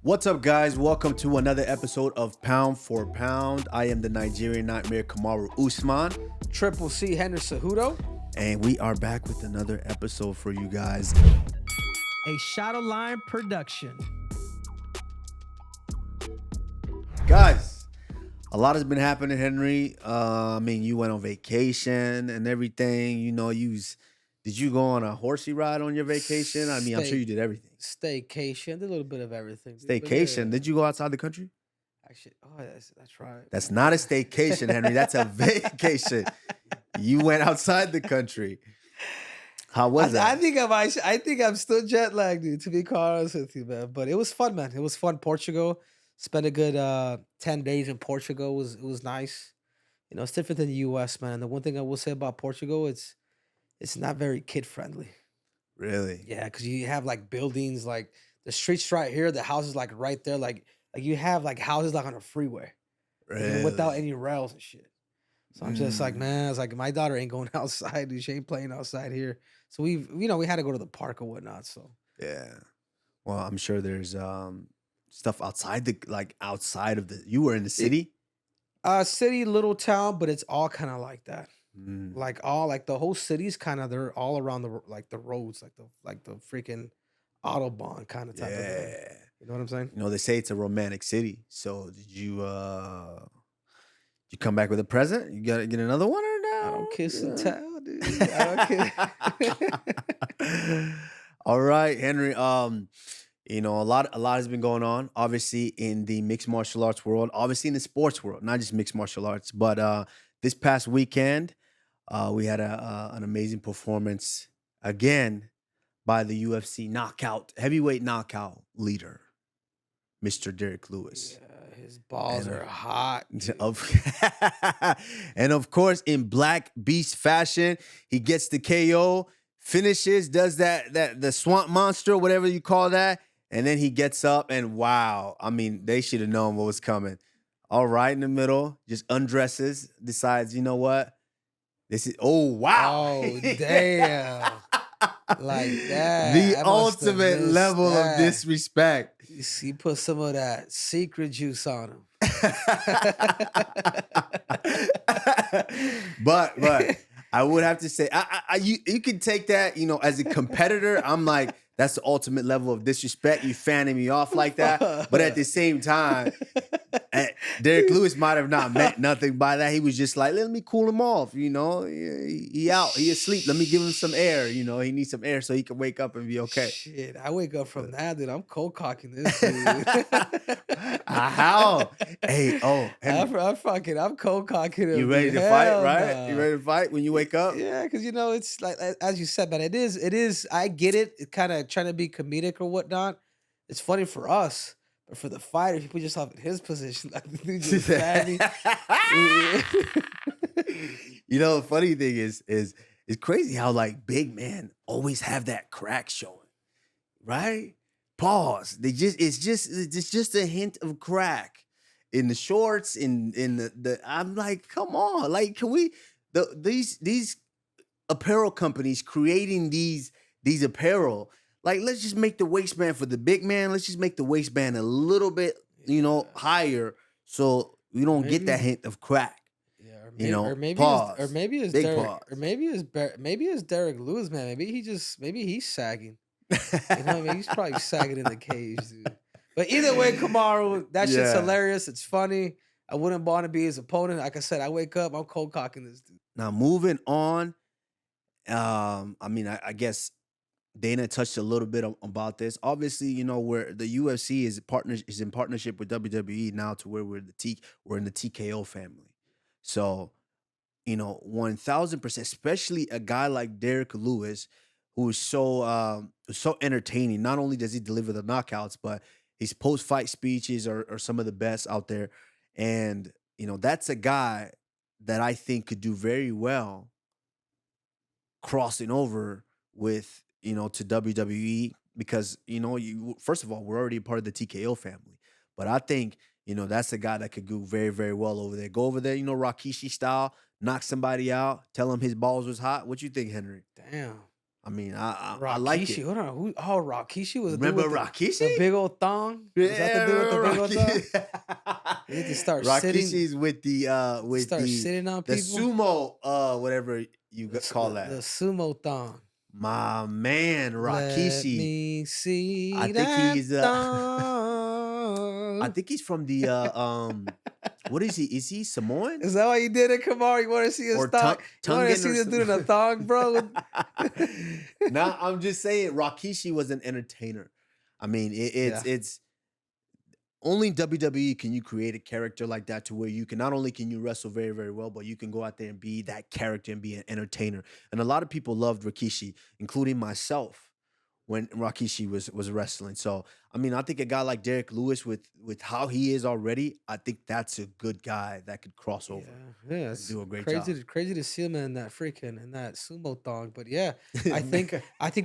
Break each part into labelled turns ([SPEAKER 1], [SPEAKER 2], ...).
[SPEAKER 1] What's up, guys? Welcome to another episode of Pound for Pound. I am the Nigerian Nightmare, Kamaru Usman.
[SPEAKER 2] Triple C Henry Cejudo.
[SPEAKER 1] And we are back with another episode for you guys.
[SPEAKER 2] A Shadow Line production.
[SPEAKER 1] Guys, a lot has been happening, Henry. You went on vacation and everything. Did you go on a horsey ride on your vacation? I'm sure you did everything.
[SPEAKER 2] Staycation, did a little bit of everything.
[SPEAKER 1] Staycation.
[SPEAKER 2] Yeah.
[SPEAKER 1] Did you go outside the country?
[SPEAKER 2] Actually, that's right.
[SPEAKER 1] That's not a staycation, Henry. That's a vacation. You went outside the country. How was that?
[SPEAKER 2] I think I'm still jet lagged, dude, to be quite honest with you, man. But it was fun, man. It was fun. Portugal. Spent a good 10 days in Portugal. It was nice. It's different than the US, man. The one thing I will say about Portugal, it's not very kid friendly.
[SPEAKER 1] Really?
[SPEAKER 2] Yeah, because you have like buildings, like the streets right here, the houses like right there, like you have like houses like on a freeway,
[SPEAKER 1] Really?
[SPEAKER 2] without any rails and shit. So I'm just like, man, I was like, my daughter ain't going outside, dude. She ain't playing outside here. So we had to go to the park or whatnot. So
[SPEAKER 1] yeah. Well, I'm sure there's stuff outside outside of the. You were in the city.
[SPEAKER 2] City, little town, but it's all kind of like that.
[SPEAKER 1] Mm.
[SPEAKER 2] Like the whole city's kind of, they're all around the roads, like the freaking Autobahn kind of type of thing. You know what I'm saying?
[SPEAKER 1] They say it's a romantic city. So did you come back with a present? You gotta get another one or no?
[SPEAKER 2] I don't kiss and tell, dude. I don't kiss.
[SPEAKER 1] All right, Henry. A lot has been going on, obviously, in the mixed martial arts world, obviously in the sports world, not just mixed martial arts, but this past weekend, we had an amazing performance again by the UFC heavyweight knockout leader, Mr. Derrick Lewis.
[SPEAKER 2] Yeah, his balls are hot.
[SPEAKER 1] And of course, in Black Beast fashion, he gets the KO, finishes, does the swamp monster, whatever you call that, and then he gets up and wow, they should have known what was coming. All right, in the middle, just undresses, decides, you know what? Wow.
[SPEAKER 2] Oh, damn. Like that.
[SPEAKER 1] The ultimate level of disrespect.
[SPEAKER 2] He put some of that secret juice on him.
[SPEAKER 1] But I would have to say, you can take that, as a competitor. I'm like, that's the ultimate level of disrespect. You fanning me off like that. But at the same time, Derrick Lewis might have not meant nothing by that. He was just like, let me cool him off. He out, he asleep. Let me give him some air. He needs some air so he can wake up and be okay.
[SPEAKER 2] Shit, I wake up from that, dude. I'm cold cocking this dude.
[SPEAKER 1] How? Hey,
[SPEAKER 2] I'm cold cocking him.
[SPEAKER 1] You ready to fight, right? Nah. You ready to fight when you wake up?
[SPEAKER 2] Yeah, because it's like, as you said, man, it is. I get it. It's kind of trying to be comedic or whatnot. It's funny for us. But for the fighter, if you put yourself in his position, like the dude just stabbed me.
[SPEAKER 1] The funny thing is it's crazy how like big men always have that crack showing, right? Pause. It's just a hint of crack in the shorts, in the. I'm like, come on, like, can we these apparel companies creating these apparel? Like, let's just make the waistband for the big man. Let's just make the waistband a little bit, higher, so we don't get that hint of crack.
[SPEAKER 2] Yeah, or maybe it's Derrick Lewis, man. Maybe he's sagging. He's probably sagging in the cage, dude. But either way, Kamaru, that shit's hilarious. It's funny. I wouldn't want to be his opponent. Like I said, I wake up, I'm cold cocking this dude.
[SPEAKER 1] Now moving on, I guess Dana touched a little bit about this. Obviously, where the UFC is in partnership with WWE now, to where we're in the TKO family. So, 1000%, especially a guy like Derrick Lewis, who is so entertaining. Not only does he deliver the knockouts, but his post-fight speeches are some of the best out there. And, that's a guy that I think could do very well crossing over with to WWE, because first of all, we're already a part of the TKO family, but I think that's a guy that could do very, very well over there. Go over there, Rikishi style, knock somebody out, tell him his balls was hot. What you think, Henry?
[SPEAKER 2] Damn,
[SPEAKER 1] I mean, I like
[SPEAKER 2] Rakishi,
[SPEAKER 1] it.
[SPEAKER 2] hold on. Rakishi was the dude
[SPEAKER 1] Remember
[SPEAKER 2] with
[SPEAKER 1] Rakishi?
[SPEAKER 2] the big old thong. Was that the dude with the big old thong?
[SPEAKER 1] Rocky.
[SPEAKER 2] He had to start
[SPEAKER 1] Rakishi's with
[SPEAKER 2] start sitting on
[SPEAKER 1] the
[SPEAKER 2] people.
[SPEAKER 1] sumo whatever you call
[SPEAKER 2] The
[SPEAKER 1] that.
[SPEAKER 2] sumo thong.
[SPEAKER 1] My man,
[SPEAKER 2] Let
[SPEAKER 1] Rakishi.
[SPEAKER 2] me see
[SPEAKER 1] I think
[SPEAKER 2] that
[SPEAKER 1] he's I
[SPEAKER 2] thong.
[SPEAKER 1] think he's from the what is he? Is he Samoan
[SPEAKER 2] Is that why you did it, Kamaru? You want to see his
[SPEAKER 1] or
[SPEAKER 2] thong? You want to
[SPEAKER 1] Tongan
[SPEAKER 2] see
[SPEAKER 1] or
[SPEAKER 2] this dude in a
[SPEAKER 1] something?
[SPEAKER 2] thong, bro?
[SPEAKER 1] Nah, I'm just saying Rakishi was an entertainer. I mean,
[SPEAKER 2] Yeah.
[SPEAKER 1] it's only WWE can you create a character like that to where you can not only can you wrestle very, very well, but you can go out there and be that character and be an entertainer. And a lot of people loved Rikishi, including myself, when Rikishi was wrestling. So I mean, I think a guy like Derrick Lewis with how he is already, I think that's a good guy that could cross over
[SPEAKER 2] Yeah,
[SPEAKER 1] and
[SPEAKER 2] it's
[SPEAKER 1] do a great
[SPEAKER 2] crazy,
[SPEAKER 1] job.
[SPEAKER 2] crazy to see him in that sumo thong. But yeah, I think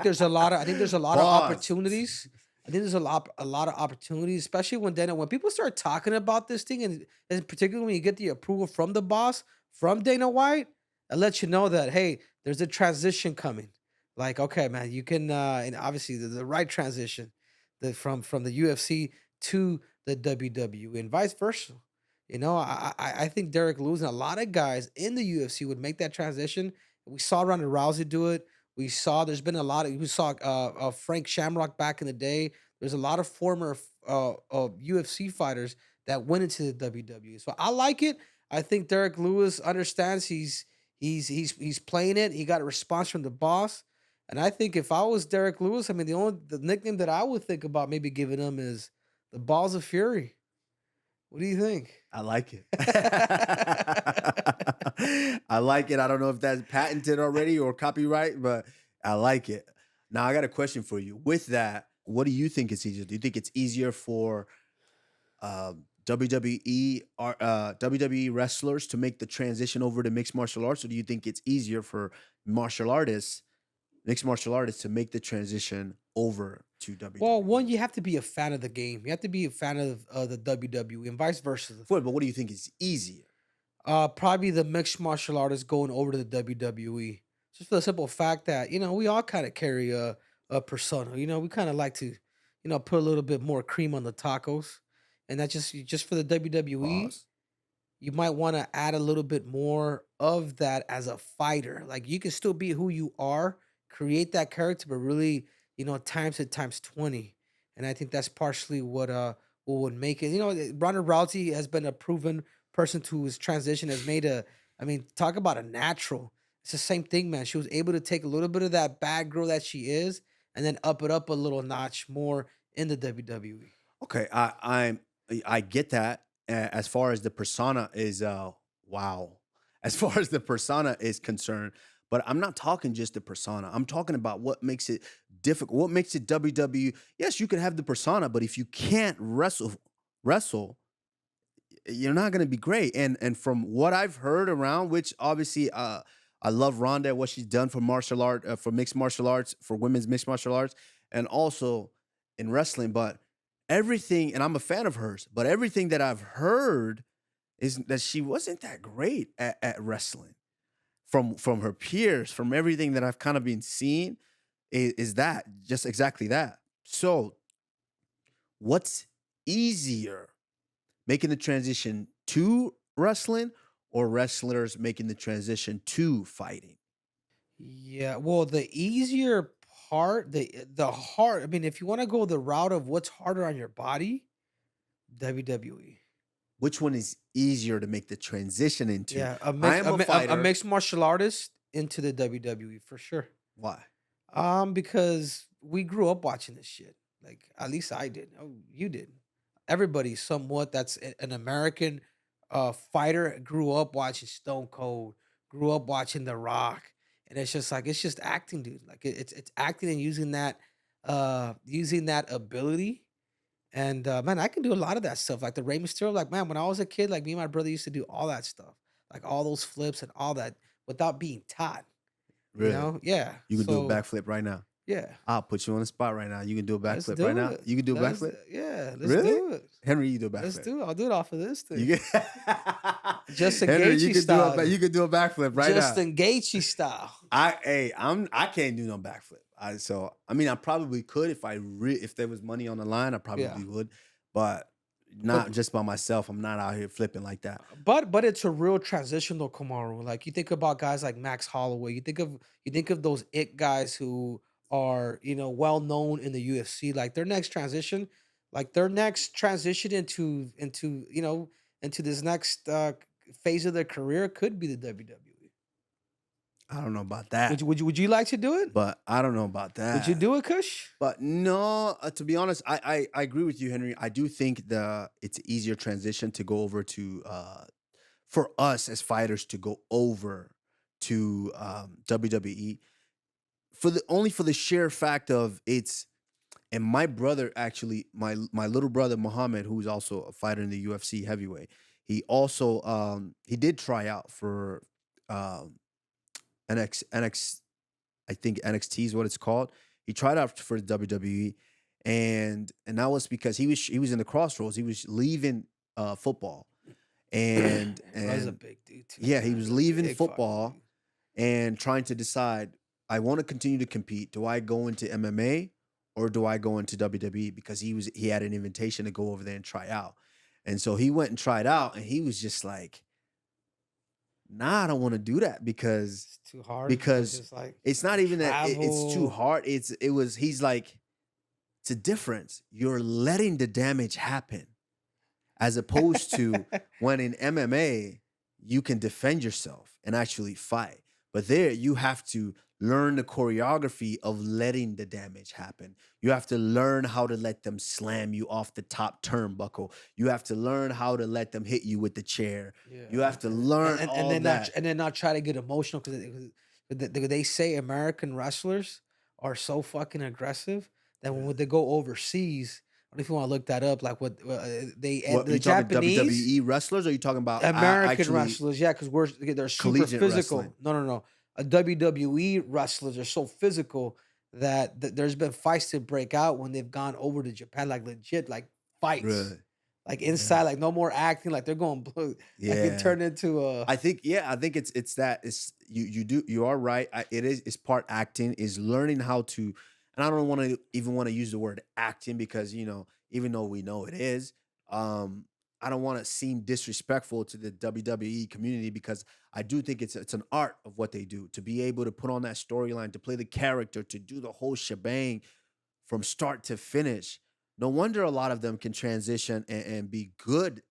[SPEAKER 2] there's a lot of
[SPEAKER 1] Pause.
[SPEAKER 2] opportunities. I think there's a lot of opportunities, especially when people start talking about this thing, and particularly when you get the approval from the boss, from Dana White, it lets you know that hey, there's a transition coming. Like, okay, man, you can and obviously the right transition, from the UFC to the WWE and vice versa. I think Derek Lewis and a lot of guys in the UFC would make that transition. We saw Ronda Rousey do it. We saw there's been a lot of we saw Frank Shamrock back in the day. There's a lot of former UFC fighters that went into the WWE. So I like it. I think Derek Lewis understands he's playing it. He got a response from the boss. And I think if I was Derek Lewis, I mean the nickname that I would think about maybe giving him is the Balls of Fury. What do you think?
[SPEAKER 1] I like it. I like it. I don't know if that's patented already or copyright, but I like it. Now I got a question for you. With that, what do you think is easier? Do you think it's easier for WWE or WWE wrestlers to make the transition over to mixed martial arts, or do you think it's easier for martial artists, mixed martial artists, to make the transition over to
[SPEAKER 2] Well,
[SPEAKER 1] WWE?
[SPEAKER 2] one, you have to be a fan of the game. You have to be a fan of the WWE and vice versa.
[SPEAKER 1] But what do you think is easier?
[SPEAKER 2] Probably the mixed martial artists going over to the WWE. Just for the simple fact that, we all kind of carry a persona. We kind of like to, put a little bit more cream on the tacos. And that just for the WWE,
[SPEAKER 1] Pause.
[SPEAKER 2] you might want to add a little bit more of that as a fighter. Like you can still be who you are, create that character, but really, times it times 20. And I think that's partially what would make it. Ronda Rousey has been a proven person to his transition, has made I mean, talk about a natural. It's the same thing, man. She was able to take a little bit of that bad girl that she is and then up it up a little notch more in the WWE.
[SPEAKER 1] Okay, I get that. As far as the persona is, wow. As far as the persona is concerned, but I'm not talking just the persona. I'm talking about what makes it difficult. What makes it WWE? Yes, you can have the persona, but if you can't wrestle, you're not going to be great. And from what I've heard around, which obviously, I love Ronda, what she's done for martial art, for mixed martial arts, for women's mixed martial arts, and also in wrestling. But everything, and I'm a fan of hers, but everything that I've heard is that she wasn't that great at wrestling. From her peers, from everything that I've kind of been seeing, is that just exactly that. So, what's easier, making the transition to wrestling or wrestlers making the transition to fighting?
[SPEAKER 2] Yeah, well, the easier part, the hard. I mean, if you want to go the route of what's harder on your body, WWE.
[SPEAKER 1] Which one is easier to make the transition into?
[SPEAKER 2] Yeah,
[SPEAKER 1] I am a
[SPEAKER 2] a
[SPEAKER 1] fighter.
[SPEAKER 2] mixed martial artist into the WWE for sure.
[SPEAKER 1] Why?
[SPEAKER 2] Because we grew up watching this shit. Like at least I did. Oh, you did. Everybody somewhat that's an American fighter grew up watching Stone Cold, grew up watching The Rock, and it's just like it's just acting, dude. Like it's acting and using that ability. And man, I can do a lot of that stuff. Like the Rey Mysterio, like man, when I was a kid, like me and my brother used to do all that stuff, like all those flips and all that without being taught.
[SPEAKER 1] Really?
[SPEAKER 2] Yeah.
[SPEAKER 1] You can do a
[SPEAKER 2] So
[SPEAKER 1] backflip right now.
[SPEAKER 2] Yeah.
[SPEAKER 1] I'll put you on the spot right now. You can do a
[SPEAKER 2] Let's
[SPEAKER 1] backflip
[SPEAKER 2] do
[SPEAKER 1] right now.
[SPEAKER 2] it.
[SPEAKER 1] You can do a backflip.
[SPEAKER 2] Yeah, let's
[SPEAKER 1] Really?
[SPEAKER 2] do it.
[SPEAKER 1] Henry, you do a
[SPEAKER 2] Let's
[SPEAKER 1] backflip.
[SPEAKER 2] do it. I'll do it off of this thing.
[SPEAKER 1] You can
[SPEAKER 2] Justin
[SPEAKER 1] Henry, you
[SPEAKER 2] Gaethje
[SPEAKER 1] can
[SPEAKER 2] style.
[SPEAKER 1] you can do a backflip right now.
[SPEAKER 2] Justin Gaethje style.
[SPEAKER 1] I can't do no backflip. I mean I probably could if there was money on the line, I probably would, but not just by myself. I'm not out here flipping like that.
[SPEAKER 2] But it's a real transition though, Kamaru. Like you think about guys like Max Holloway. You think of those it guys who are well known in the UFC. Like their next transition, into this next phase of their career could be the WWE.
[SPEAKER 1] I don't know about that.
[SPEAKER 2] Would you like to do it?
[SPEAKER 1] But I don't know about that.
[SPEAKER 2] Would you do it, Kush?
[SPEAKER 1] But no, to be honest, I agree with you, Henry. I do think it's an easier transition to go over to for us as fighters to go over to WWE for the sheer fact of it's. And my brother actually, my little brother Muhammad, who's also a fighter in the UFC heavyweight, he also he did try out for um, NX I think NXT is what it's called. He tried out for the WWE, and that was because he was in the crossroads. He was leaving football, and
[SPEAKER 2] He was a big dude too.
[SPEAKER 1] yeah, he
[SPEAKER 2] Man.
[SPEAKER 1] was
[SPEAKER 2] He a
[SPEAKER 1] leaving
[SPEAKER 2] big fucking
[SPEAKER 1] football
[SPEAKER 2] dude.
[SPEAKER 1] and trying to decide, I want to continue to compete. Do I go into MMA or do I go into WWE? Because he had an invitation to go over there and try out. And so he went and tried out, and he was just like, nah, I don't want to do that because
[SPEAKER 2] It's too hard.
[SPEAKER 1] because
[SPEAKER 2] Just like
[SPEAKER 1] it's not even that it's too
[SPEAKER 2] travel.
[SPEAKER 1] hard. He's like, it's a difference. You're letting the damage happen as opposed to when in MMA you can defend yourself and actually fight. But there you have to learn the choreography of letting the damage happen. You have to learn how to let them slam you off the top turnbuckle. You have to learn how to let them hit you with the chair. You
[SPEAKER 2] Yeah,
[SPEAKER 1] have to learn all
[SPEAKER 2] then
[SPEAKER 1] that.
[SPEAKER 2] not try to get emotional because they say American wrestlers are so fucking aggressive that when they go overseas, I don't know if you want to look that up, like what
[SPEAKER 1] What
[SPEAKER 2] the
[SPEAKER 1] you talking
[SPEAKER 2] Japanese
[SPEAKER 1] WWE wrestlers, or you talking about
[SPEAKER 2] American
[SPEAKER 1] actually
[SPEAKER 2] wrestlers, yeah, because they're super
[SPEAKER 1] collegiate
[SPEAKER 2] physical.
[SPEAKER 1] wrestling?
[SPEAKER 2] No. WWE wrestlers are so physical that there's been fights to break out when they've gone over to Japan, like legit, like fights,
[SPEAKER 1] Really?
[SPEAKER 2] like
[SPEAKER 1] Yeah.
[SPEAKER 2] inside, like no more acting, like they're going blue, like it
[SPEAKER 1] Yeah.
[SPEAKER 2] turned into a.
[SPEAKER 1] I think you are right. It's part acting, is learning how to, and I don't want to use the word acting because even though we know it is, I don't want to seem disrespectful to the WWE community because I do think it's an art of what they do, to be able to put on that storyline, to play the character, to do the whole shebang from start to finish. No wonder a lot of them can transition and be good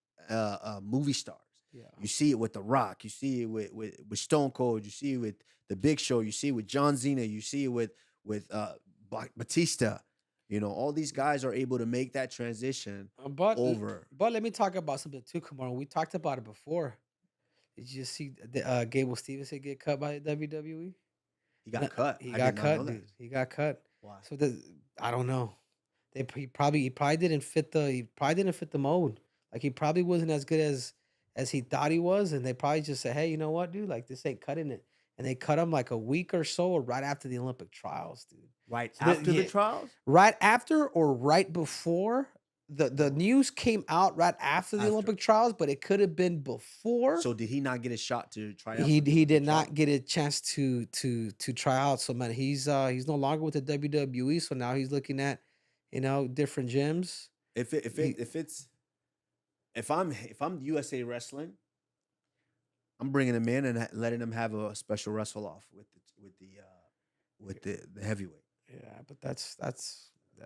[SPEAKER 1] movie stars.
[SPEAKER 2] Yeah.
[SPEAKER 1] You see it with The Rock. You see it with Stone Cold. You see it with The Big Show. You see it with John Cena. You see it with Batista. All these guys are able to make that transition over.
[SPEAKER 2] But let me talk about something too, Kamara. We talked about it before. Did you see Gable Steveson get cut by the WWE?
[SPEAKER 1] He got cut.
[SPEAKER 2] He
[SPEAKER 1] I
[SPEAKER 2] got
[SPEAKER 1] did not know
[SPEAKER 2] cut,
[SPEAKER 1] that.
[SPEAKER 2] dude. He got cut.
[SPEAKER 1] Why?
[SPEAKER 2] So I don't know. He probably didn't fit the mold. Like he probably wasn't as good as he thought he was, and they probably just said, "Hey, you know what, dude? Like this ain't cutting it." And they cut him like a week or so, or right after the Olympic trials, dude.
[SPEAKER 1] Right
[SPEAKER 2] So
[SPEAKER 1] after the trials?
[SPEAKER 2] right after or right before the news came out right after the
[SPEAKER 1] After.
[SPEAKER 2] Olympic trials, but it could have been before.
[SPEAKER 1] So did he not get a shot to try out?
[SPEAKER 2] He
[SPEAKER 1] for the
[SPEAKER 2] did
[SPEAKER 1] Olympic
[SPEAKER 2] not
[SPEAKER 1] trials?
[SPEAKER 2] get a chance to try out. So man, he's no longer with the WWE. So now he's looking at different gyms.
[SPEAKER 1] If I'm USA Wrestling, I'm bringing him in and letting him have a special wrestle off with the heavyweight.
[SPEAKER 2] Yeah, but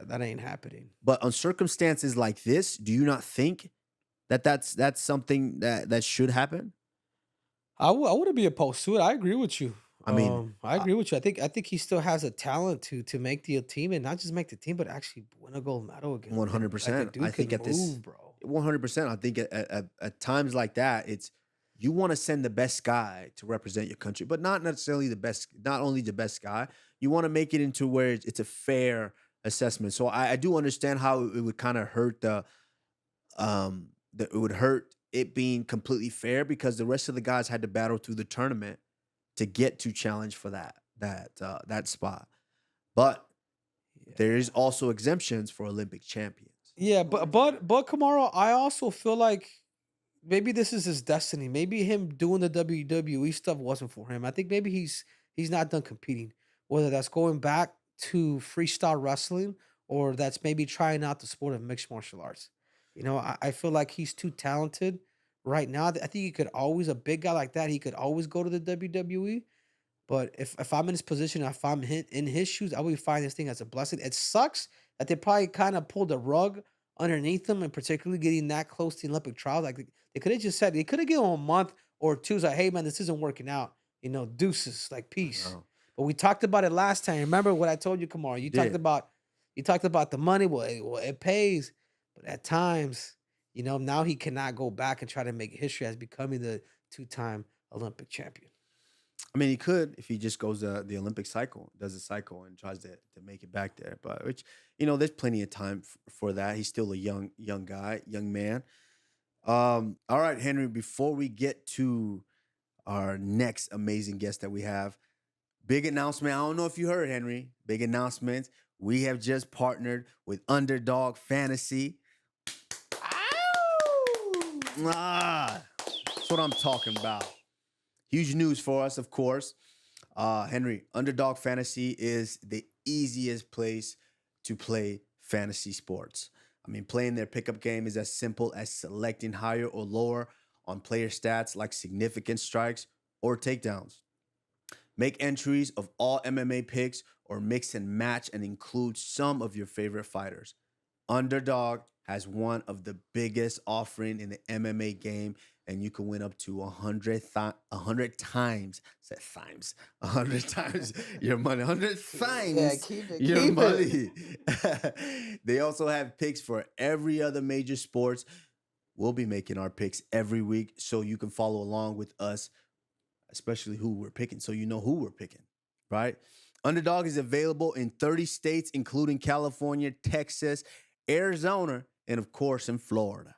[SPEAKER 2] that ain't happening.
[SPEAKER 1] But on circumstances like this, do you not think that's something that should happen?
[SPEAKER 2] I wouldn't be opposed to it. I agree with you.
[SPEAKER 1] I mean,
[SPEAKER 2] I agree with you. I think he still has a talent to make the team, and not just make the team, but actually win a gold medal again.
[SPEAKER 1] 100%. I think
[SPEAKER 2] can
[SPEAKER 1] at this
[SPEAKER 2] move, bro.
[SPEAKER 1] 100%. I think at times like that, it's you want to send the best guy to represent your country, but not necessarily the best. Not only the best guy, you want to make it into where it's a fair assessment. So I do understand how it would kind of hurt it would hurt it being completely fair because the rest of the guys had to battle through the tournament to get to challenge for that spot. But There is also exemptions for Olympic champions.
[SPEAKER 2] Yeah, but Kamaru, I also feel like maybe this is his destiny. Maybe him doing the WWE stuff wasn't for him. I think maybe he's not done competing. Whether that's going back to freestyle wrestling or that's maybe trying out the sport of mixed martial arts. I feel like he's too talented right now. I think he could always, a big guy like that, he could always go to the WWE. But if I'm in his position, if I'm in his shoes, I would find this thing as a blessing. It sucks that they probably kind of pulled the rug underneath them, and particularly getting that close to the Olympic trials. Like they could have just said, they could have given him a month or two. It's like, hey man, this isn't working out. Deuces, like peace.
[SPEAKER 1] Oh,
[SPEAKER 2] But we talked about it last time. Remember what I told you, Kamar? You talked
[SPEAKER 1] did.
[SPEAKER 2] about the money. Well, it pays, but at times, now he cannot go back and try to make history as becoming the two-time Olympic champion.
[SPEAKER 1] I mean, he could if he just goes the Olympic cycle, does the cycle, and tries to make it back there. But which there's plenty of time for that. He's still a young guy, young man. All right, Henry. Before we get to our next amazing guest that we have, big announcement. I don't know if you heard, Henry. Big announcement. We have just partnered with Underdog Fantasy. That's what I'm talking about. Huge news for us, of course. Henry, Underdog Fantasy is the easiest place to play fantasy sports. I mean, playing their pickup game is as simple as selecting higher or lower on player stats like significant strikes or takedowns. Make entries of all MMA picks or mix and match and include some of your favorite fighters. Underdog has one of the biggest offering in the MMA game, and you can win up to 100 times, 100 times your money, 100 times
[SPEAKER 2] keep
[SPEAKER 1] your
[SPEAKER 2] it.
[SPEAKER 1] money. They also have picks for every other major sports. We'll be making our picks every week so you can follow along with us, especially who we're picking, so you know who we're picking, right? Underdog is available in 30 states, including California, Texas, Arizona, and of course in Florida.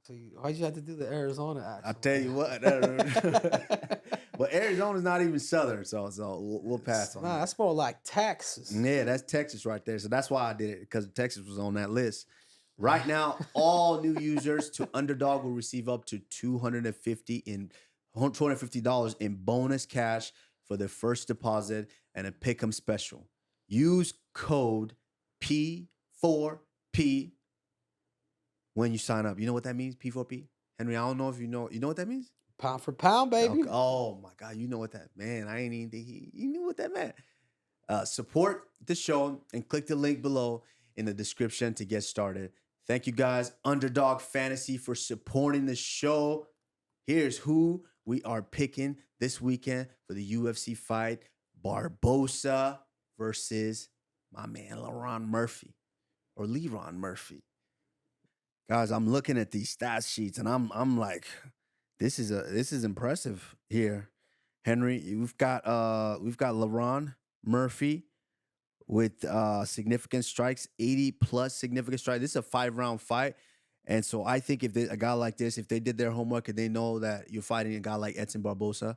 [SPEAKER 2] So why'd you have to do the Arizona accent?
[SPEAKER 1] I'll tell you what. Well, Arizona's not even southern, so we'll pass on that.
[SPEAKER 2] That's more like Texas.
[SPEAKER 1] Yeah, that's Texas right there. So that's why I did it, because Texas was on that list. Right now, all new users to Underdog will receive up to $250 in bonus cash for their first deposit and a pick'em special. Use code P4P when you sign up. You know what that means, P4P? Henry, I don't know if you know. You know what that means?
[SPEAKER 2] Pound for pound, baby.
[SPEAKER 1] Okay. Oh, my God. You know what that, man. I ain't even think you knew what that meant. Support the show and click the link below in the description to get started. Thank you, guys. Underdog Fantasy for supporting the show. Here's who we are picking this weekend for the UFC fight. Barboza versus my man, Lerone Murphy. Guys, I'm looking at these stat sheets and I'm like, this is impressive here. Henry, we've got Lerone Murphy with significant strikes, 80 plus significant strikes. This is a 5-round fight. And so I think if a guy like this, if they did their homework and they know that you're fighting a guy like Edson Barboza,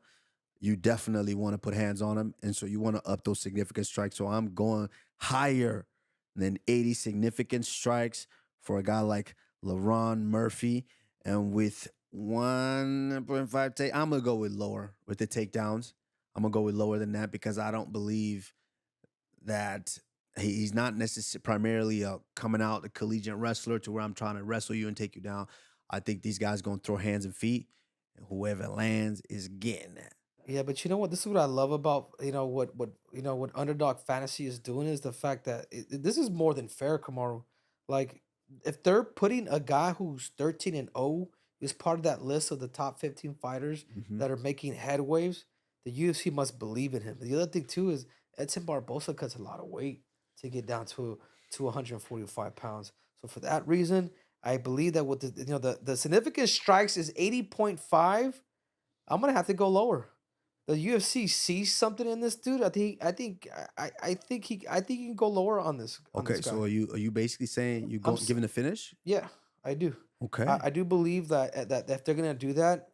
[SPEAKER 1] you definitely want to put hands on him. And so you want to up those significant strikes. So I'm going higher than 80 significant strikes for a guy like Lerone Murphy. And with 1.5 take, I'm going to go with lower with the takedowns. I'm going to go with lower than that because I don't believe that he's not necessarily primarily coming out a collegiate wrestler to where I'm trying to wrestle you and take you down. I think these guys going to throw hands and feet, and whoever lands is getting that.
[SPEAKER 2] Yeah, but you know what? This is what I love about what Underdog Fantasy is doing is the fact that this is more than fair, Kamaru. Like if they're putting a guy who's 13-0 is part of that list of the top 15 fighters that are making headwaves, the UFC must believe in him. The other thing too is Edson Barboza cuts a lot of weight to get down to 145 pounds. So for that reason, I believe that with the significant strikes is 80.5. I'm gonna have to go lower. The UFC sees something in this dude. I think he can go lower on this.
[SPEAKER 1] Okay, so are you basically saying you giving the finish?
[SPEAKER 2] Yeah, I do.
[SPEAKER 1] Okay,
[SPEAKER 2] I do believe that if they're gonna do that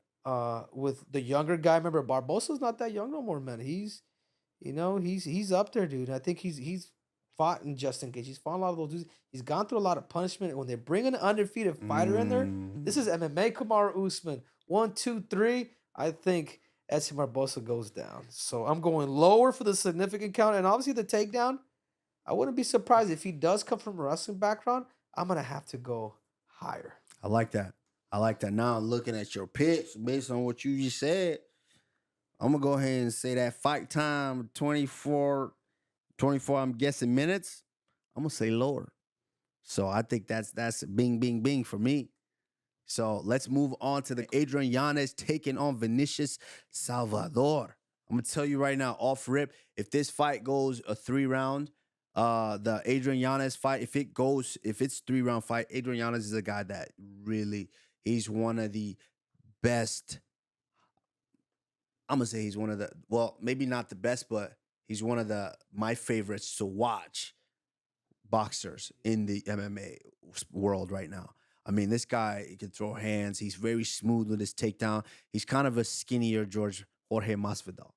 [SPEAKER 2] with the younger guy, remember Barbosa's not that young no more, man. He's up there, dude. I think he's fought in Justin Gage. He's fought a lot of those dudes. He's gone through a lot of punishment. And when they bring an undefeated fighter in there, this is MMA Kamaru Usman. 1, 2, 3. I think Edson Barboza goes down. So I'm going lower for the significant count. And obviously the takedown, I wouldn't be surprised if he does come from a wrestling background. I'm going to have to go higher.
[SPEAKER 1] I like that. I like that. Now, looking at your picks, based on what you just said, I'm going to go ahead and say that fight time, 24, I'm guessing minutes, I'm going to say lower. So I think that's bing, bing, bing for me. So let's move on to the Adrian Yanez taking on Vinicius Salvador. I'm going to tell you right now, off rip, if this fight goes a 3-round, the Adrian Yanez fight, if it's 3-round fight, Adrian Yanez is a guy that really, he's one of the best. I'm gonna say he's one of the, well, maybe not the best, but he's one of my favorites to watch boxers in the MMA world right now. I mean, this guy, he can throw hands. He's very smooth with his takedown. He's kind of a skinnier Jorge Masvidal,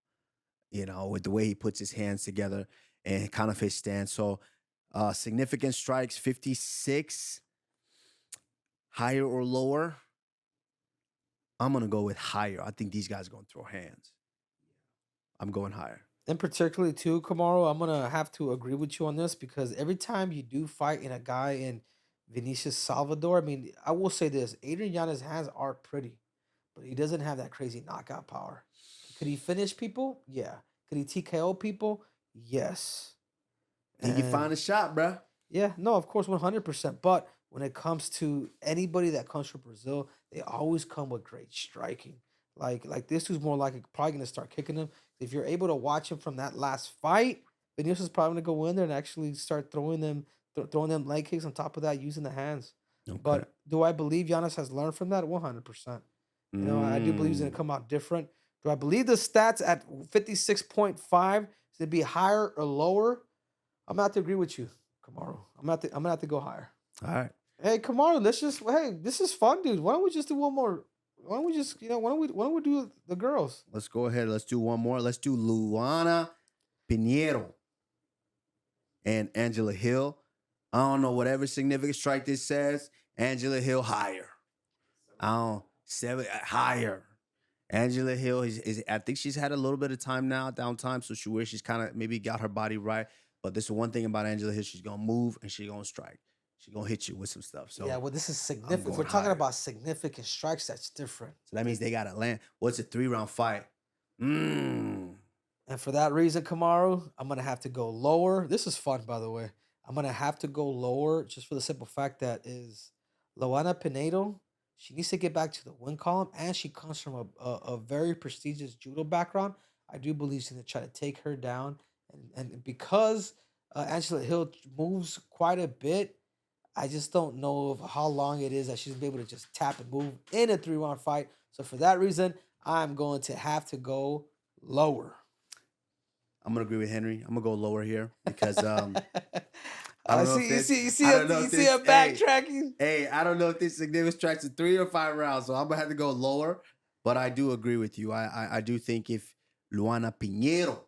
[SPEAKER 1] with the way he puts his hands together and kind of his stance. So significant strikes, 56, higher or lower. I'm going to go with higher. I think these guys are going to throw hands. I'm going higher.
[SPEAKER 2] And particularly too, Kamaru, I'm going to have to agree with you on this because every time you do fight in a guy in Vinicius Salvador, I mean, I will say this, Adrian Yanez's hands are pretty, but he doesn't have that crazy knockout power. Could he finish people? Yeah. Could he TKO people? Yes.
[SPEAKER 1] And you find a shot, bro.
[SPEAKER 2] Yeah, no, of course, 100%. But when it comes to anybody that comes from Brazil, they always come with great striking. Like this dude's more likely probably gonna start kicking him. If you're able to watch him from that last fight, Vinicius is probably gonna go in there and actually start throwing them leg kicks on top of that, using the hands.
[SPEAKER 1] Okay.
[SPEAKER 2] But do I believe Giannis has learned from that? 100%. I do believe he's gonna come out different. Do I believe the stats at 56.5 is gonna be higher or lower? I'm gonna have to agree with you, Kamaru. I'm gonna have to go higher.
[SPEAKER 1] All right.
[SPEAKER 2] Hey, Kamaru, this is fun, dude. Why don't we just do one more? Why don't we just, why don't we do the girls?
[SPEAKER 1] Let's go ahead. Let's do one more. Let's do Luana Pinheiro and Angela Hill. I don't know whatever significant strike this says. Angela Hill higher. Higher. Angela Hill is I think she's had a little bit of time now, downtime, so she's kind of maybe got her body right. But this is one thing about Angela Hill: she's gonna move and she's gonna strike. She's gonna hit you with some stuff. So
[SPEAKER 2] yeah, well, this is significant. We're talking about significant strikes. That's different.
[SPEAKER 1] So that means they gotta land. What's a 3-round fight?
[SPEAKER 2] And for that reason, Kamaru, I'm gonna have to go lower. This is fun, by the way. I'm gonna have to go lower just for the simple fact that is Luana Pinheiro. She needs to get back to the win column, and she comes from a very prestigious judo background. I do believe she's gonna try to take her down, and because Angela Hill moves quite a bit, I just don't know of how long it is that she's gonna be able to just tap and move in a 3-round fight. So for that reason, I'm going to have to go lower.
[SPEAKER 1] I'm gonna agree with Henry. I'm gonna go lower here because
[SPEAKER 2] you see a backtracking.
[SPEAKER 1] Hey, I don't know if this significant strikes in 3 or 5 rounds, so I'm gonna have to go lower. But I do agree with you. I do think if Luana Pinheiro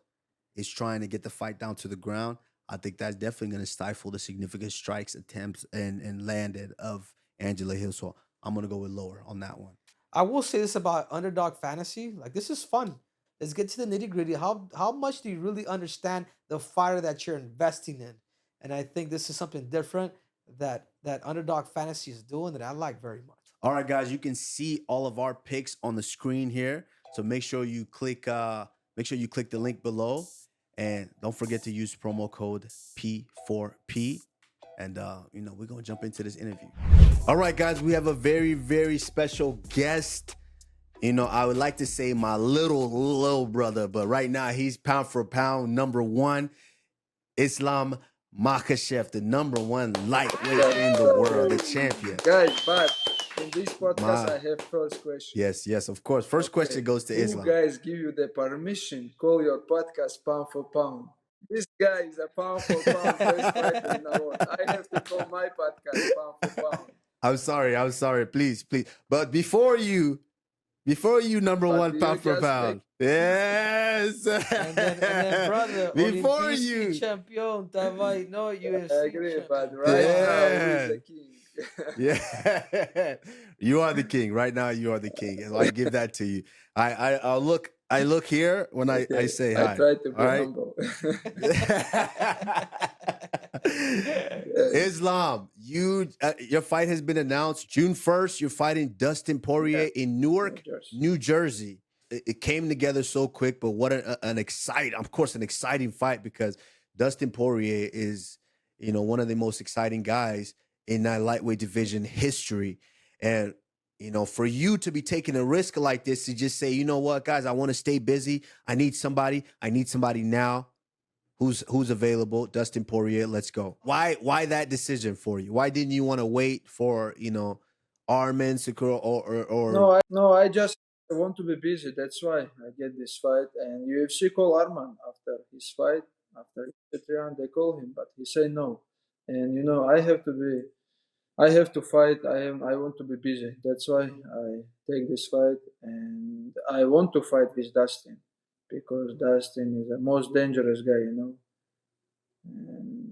[SPEAKER 1] is trying to get the fight down to the ground, I think that's definitely going to stifle the significant strikes, attempts, and landed of Angela Hill. So I'm going to go with lower on that one.
[SPEAKER 2] I will say this about Underdog Fantasy. Like, this is fun. Let's get to the nitty-gritty. How much do you really understand the fighter that you're investing in? And I think this is something different that Underdog Fantasy is doing that I like very much.
[SPEAKER 1] All right, guys, you can see all of our picks on the screen here. So make sure you click the link below. And don't forget to use promo code P4P. And, we're going to jump into this interview. All right, guys, we have a very, very special guest. I would like to say my little brother, but right now he's pound for pound number 1. Islam Makhachev, the number 1 lightweight in the world, the champion.
[SPEAKER 3] Guys, but in this podcast, I have first question.
[SPEAKER 1] Yes, of course. First question goes to Islam.
[SPEAKER 3] Who guys give you the permission? Call your podcast Pound for Pound. This guy is a pound for pound best fighter in the world. I have to call my podcast Pound for Pound.
[SPEAKER 1] I'm sorry. Please. But before you Before you number
[SPEAKER 3] But
[SPEAKER 1] one
[SPEAKER 3] you
[SPEAKER 1] pound for
[SPEAKER 3] just
[SPEAKER 1] pound. Yes.
[SPEAKER 2] And then brother,
[SPEAKER 1] Before
[SPEAKER 2] Olimpijski
[SPEAKER 1] you.
[SPEAKER 2] champion, давай, no UFC
[SPEAKER 3] agree, but
[SPEAKER 2] champion.
[SPEAKER 3] right now, who is
[SPEAKER 1] Yeah.
[SPEAKER 3] the king?
[SPEAKER 1] Yeah. You are the king. Right now, you are the king. And I give that to you. I look here when I
[SPEAKER 3] Okay,
[SPEAKER 1] say
[SPEAKER 3] I
[SPEAKER 1] hi.
[SPEAKER 3] try to be
[SPEAKER 1] All right.
[SPEAKER 3] humble.
[SPEAKER 1] Islam, your fight has been announced. June 1st, you're fighting Dustin Poirier in Newark, New Jersey. It came together so quick, but what an exciting fight, because Dustin Poirier is, one of the most exciting guys in that lightweight division history. And, for you to be taking a risk like this, to just say, you know what, guys, I want to stay busy. I need somebody now. Who's available? Dustin Poirier, let's go. Why that decision for you? Why didn't you want to wait for, Armen Sakura or
[SPEAKER 3] No, I just want to be busy. That's why I get this fight. And UFC call Arman after his fight, after the round, they call him, but he say no. And I have to fight. I want to be busy. That's why I take this fight, and I want to fight with Dustin because Dustin is the most dangerous guy, And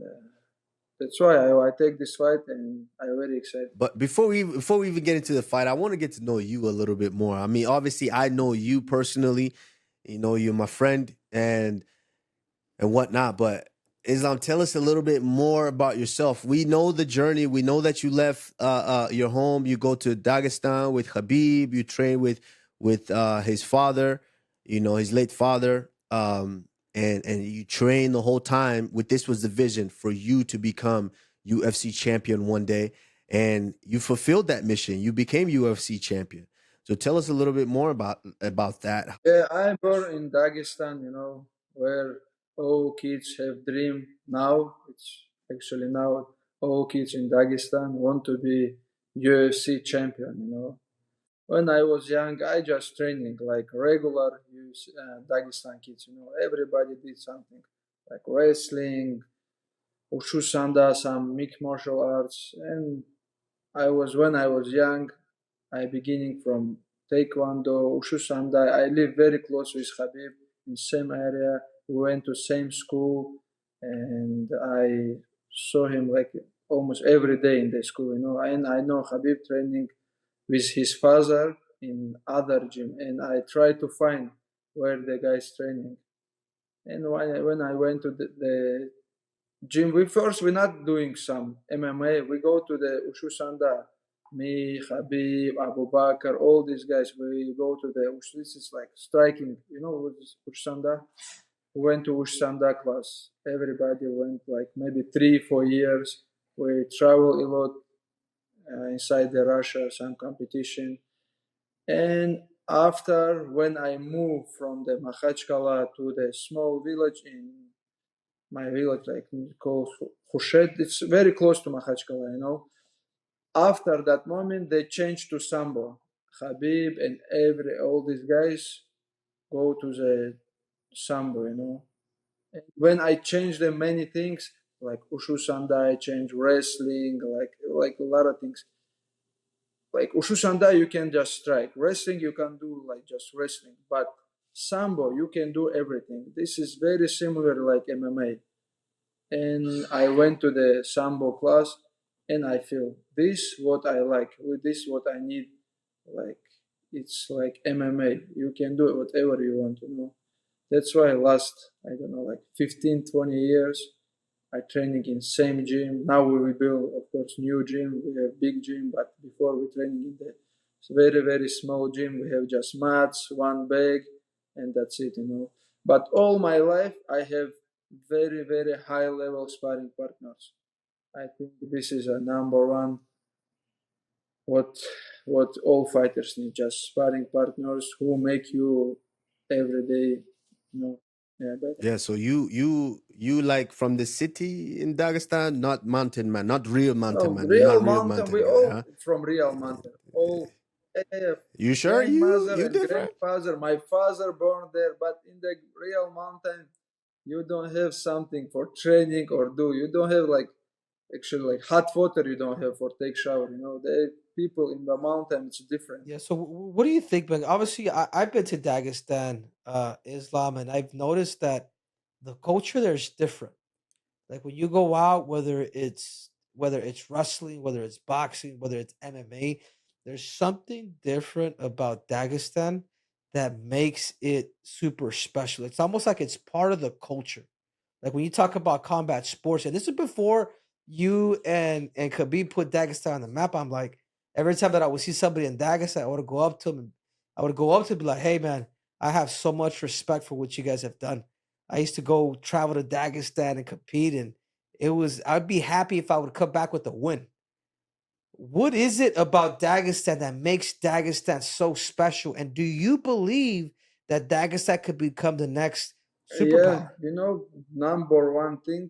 [SPEAKER 3] that's why I take this fight, and I'm very excited.
[SPEAKER 1] But before we even get into the fight, I want to get to know you a little bit more. I mean, obviously, I know you personally. You're my friend and whatnot. But Islam, tell us a little bit more about yourself. We know the journey. We know that you left your home. You go to Dagestan with Khabib. You train with his father. His late father. And you train the whole time with, this was the vision for you to become UFC champion one day, and you fulfilled that mission. You became UFC champion. So tell us a little bit more about that.
[SPEAKER 3] Yeah, I'm born in Dagestan, where all kids have dream now. It's actually now all kids in Dagestan want to be UFC champion. When I was young, I just training like regular Dagestan kids. Everybody did something like wrestling, Wushu Sanda, some mixed martial arts, and when I was young, I beginning from Taekwondo, Wushu Sanda. I live very close with Khabib in same area. We went to same school, and I saw him like almost every day in the school. And I know Khabib training with his father in other gym, and I try to find where the guy's training. And when I went to the gym, we're not doing some MMA. We go to the Ushu Sanda. Me, Khabib, Abu Bakr, all these guys. We go to the Ushu. This is like striking. Ushu Sanda. We went to Ushu Sanda class. Everybody went like maybe 3-4 years. We travel a lot inside the Russia, some competition. And after, when I moved from the Makhachkala to the small village in my village, like called Khushet, it's very close to Makhachkala. After that moment, they changed to Sambo. Khabib and all these guys go to the Sambo. And when I changed the many things, like Ushu Sanda, I changed wrestling, like a lot of things. Like Ushu Sanda, you can just strike. Wrestling, you can do like just wrestling. But Sambo, you can do everything. This is very similar like MMA. And I went to the Sambo class, and I feel this what I like. With this what I need. Like it's like MMA. You can do whatever you want. That's why last, I don't know, like 15, 20 years, I training in same gym. Now we build, of course, new gym. We have big gym, but before we training in the very, very small gym. We have just mats, one bag, and that's it. But all my life, I have very, very high level sparring partners. I think this is a number one. What all fighters need, just sparring partners who make you every day, better.
[SPEAKER 1] Yeah, so you like from the city in Dagestan, not mountain man, not real mountain
[SPEAKER 3] No,
[SPEAKER 1] man. You're
[SPEAKER 3] real
[SPEAKER 1] not real
[SPEAKER 3] mountain.
[SPEAKER 1] mountain
[SPEAKER 3] We
[SPEAKER 1] guy,
[SPEAKER 3] all
[SPEAKER 1] huh?
[SPEAKER 3] from real mountain. All
[SPEAKER 1] You sure
[SPEAKER 3] grandmother
[SPEAKER 1] you
[SPEAKER 3] and
[SPEAKER 1] different?
[SPEAKER 3] grandfather. My father born there, but in the real mountain, you don't have something for training or do. You don't have like Actually, like hot water you don't have for take shower. The people in the mountain, it's different.
[SPEAKER 2] Yeah. So what do you think, man? Obviously, I've been to Dagestan, Islam, and I've noticed that the culture there is different. Like when you go out, whether it's wrestling, whether it's boxing, whether it's MMA, there's something different about Dagestan that makes it super special. It's almost like it's part of the culture. Like when you talk about combat sports, and this is before you and Khabib put Dagestan on the map. I'm like, every time that I would see somebody in Dagestan, I would go up to him and I would go up to him and be like, hey man, I have so much respect for what you guys have done. I used to go travel to Dagestan and compete, and I'd be happy if I would come back with a win. What is it about Dagestan that makes Dagestan so special? And do you believe that Dagestan could become the next
[SPEAKER 3] Yeah,
[SPEAKER 2] superpower?
[SPEAKER 3] number one thing,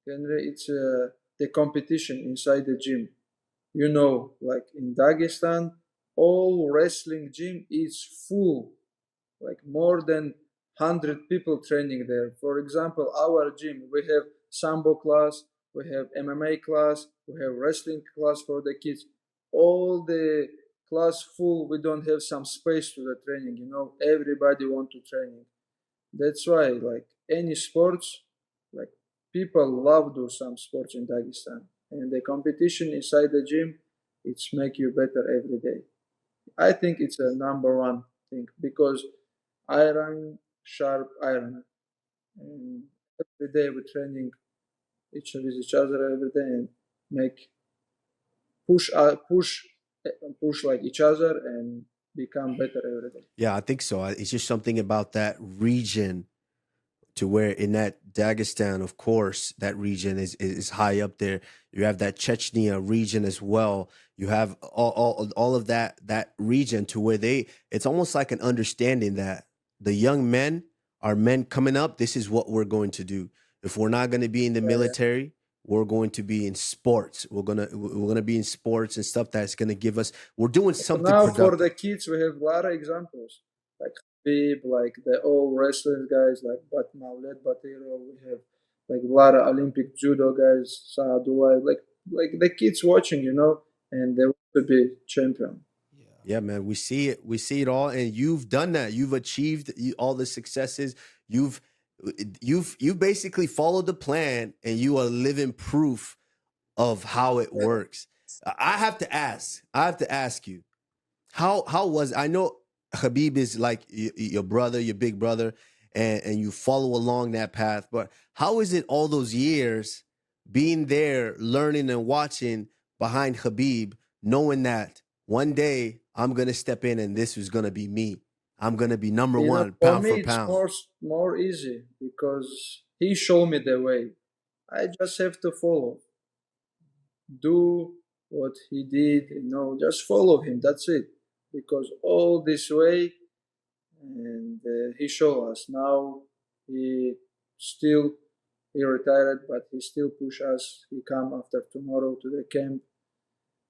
[SPEAKER 3] Henry, it's the competition inside the gym. Like in Dagestan, all wrestling gym is full, like more than 100 people training there. For example, our gym, we have sambo class, we have MMA class, we have wrestling class for the kids. All the class full, we don't have some space to the training, everybody want to training. That's why, like any sports, like people love do some sports in Dagestan, and the competition inside the gym, it's make you better every day. I think it's a number one thing because iron sharp iron, and every day we training with each other every day and make push like each other and become better every day.
[SPEAKER 1] Yeah, I think so. It's just something about that region to where in that Dagestan, of course, that region is high up there. You have that Chechnya region as well. You have all of that region to where it's almost like an understanding that the young men are men coming up. This is what we're going to do. If we're not going to be in the
[SPEAKER 3] Yeah, yeah.
[SPEAKER 1] military, we're going to be in sports. We're gonna be in sports and stuff that's gonna give us. We're doing something
[SPEAKER 3] Now for
[SPEAKER 1] productive.
[SPEAKER 3] the kids, we have a lot of examples like Khabib, like the old wrestling guys like Maulet Batiro. We have like a lot of Olympic judo guys, Saadullah, like the kids watching, and they want to be champion.
[SPEAKER 2] Yeah.
[SPEAKER 1] Yeah, man, we see it. We see it all, and you've done that. You've achieved all the successes. You've you've basically followed the plan, and you are living proof of how it works. I have to ask. I have to ask you. How was I know Habib is like your brother, your big brother, and you follow along that path. But how is it all those years being there, learning and watching behind Habib, knowing that one day I'm gonna step in and this is gonna be me. I'm gonna be number one,
[SPEAKER 3] For
[SPEAKER 1] pound
[SPEAKER 3] me,
[SPEAKER 1] for
[SPEAKER 3] it's
[SPEAKER 1] pound.
[SPEAKER 3] more easy because he showed me the way. I just have to follow, do what he did, just follow him. That's it. Because all this way, and he showed us. Now he still he retired, but he still push us. He come after tomorrow to the camp,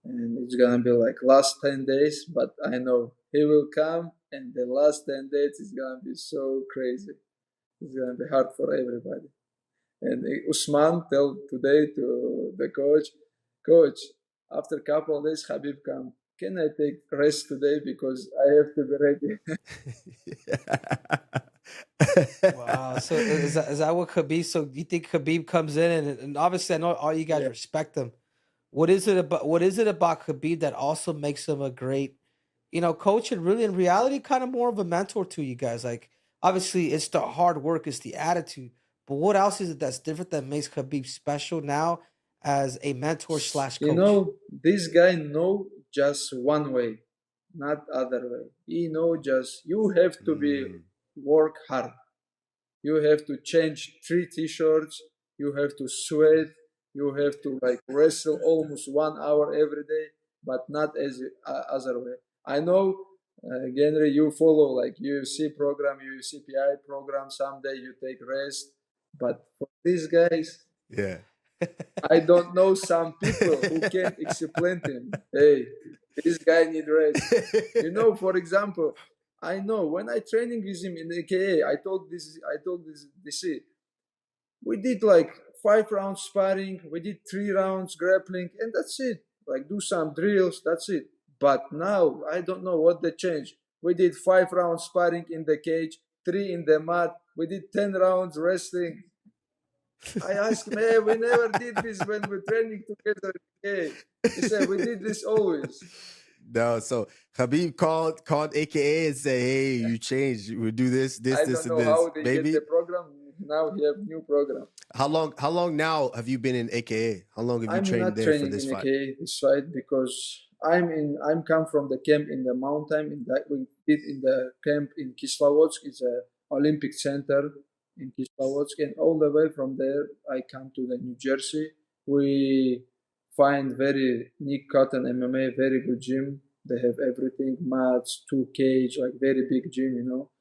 [SPEAKER 3] and it's gonna be like last 10 days. But I know he will come, and the last 10 days is gonna be so crazy. It's gonna be hard for everybody. And Usman tell today to the coach, after couple of days, Habib come. Can I take rest today because I have to be ready?
[SPEAKER 2] Wow. So is that what Khabib? So you think Khabib comes in and obviously I know all you guys
[SPEAKER 3] Yeah.
[SPEAKER 2] respect him. What is it about Khabib that also makes him a great, coach and really in reality kind of more of a mentor to you guys? Like obviously it's the hard work, it's the attitude. But what else is it that's different that makes Khabib special now as a mentor slash coach?
[SPEAKER 3] This guy know just one way, not other way. He know just you have to be
[SPEAKER 1] Mm.
[SPEAKER 3] work hard. You have to change 3 t-shirts. You have to sweat. You have to like wrestle almost 1 hour every day, but not as other way. I know, Henry, you follow like UFC program, UFC PI program. Someday you take rest, but for these guys,
[SPEAKER 1] Yeah.
[SPEAKER 3] I don't know some people who can explain him. Hey, this guy need rest. For example, I know when I training with him in AKA, I told this DC, we did like 5 rounds sparring. We did 3 rounds grappling, and that's it. Like do some drills, that's it. But now I don't know what they changed. We did 5 rounds sparring in the cage, 3 in the mat. We did 10 rounds wrestling. I asked him, hey, we never did this when we're training together. Hey, he said we did this always.
[SPEAKER 1] No, so Khabib called AKA and said, "Hey, you changed. We do this,
[SPEAKER 3] I
[SPEAKER 1] this,
[SPEAKER 3] don't know
[SPEAKER 1] and
[SPEAKER 3] how
[SPEAKER 1] this,
[SPEAKER 3] they
[SPEAKER 1] baby."
[SPEAKER 3] get the program. Now he have new program.
[SPEAKER 1] How long now have you been in AKA? How long have you
[SPEAKER 3] I'm
[SPEAKER 1] trained
[SPEAKER 3] not
[SPEAKER 1] there for
[SPEAKER 3] training
[SPEAKER 1] this
[SPEAKER 3] in
[SPEAKER 1] fight?
[SPEAKER 3] AKA this fight because I'm come from the camp in the mountain in that we did in the camp in Kislovodsk. It's a Olympic center in Kislovodsk, and all the way from there I come to the New Jersey. We find very Nick Cotton MMA, very good gym. They have everything, mats, 2 cage, like very big gym, you know.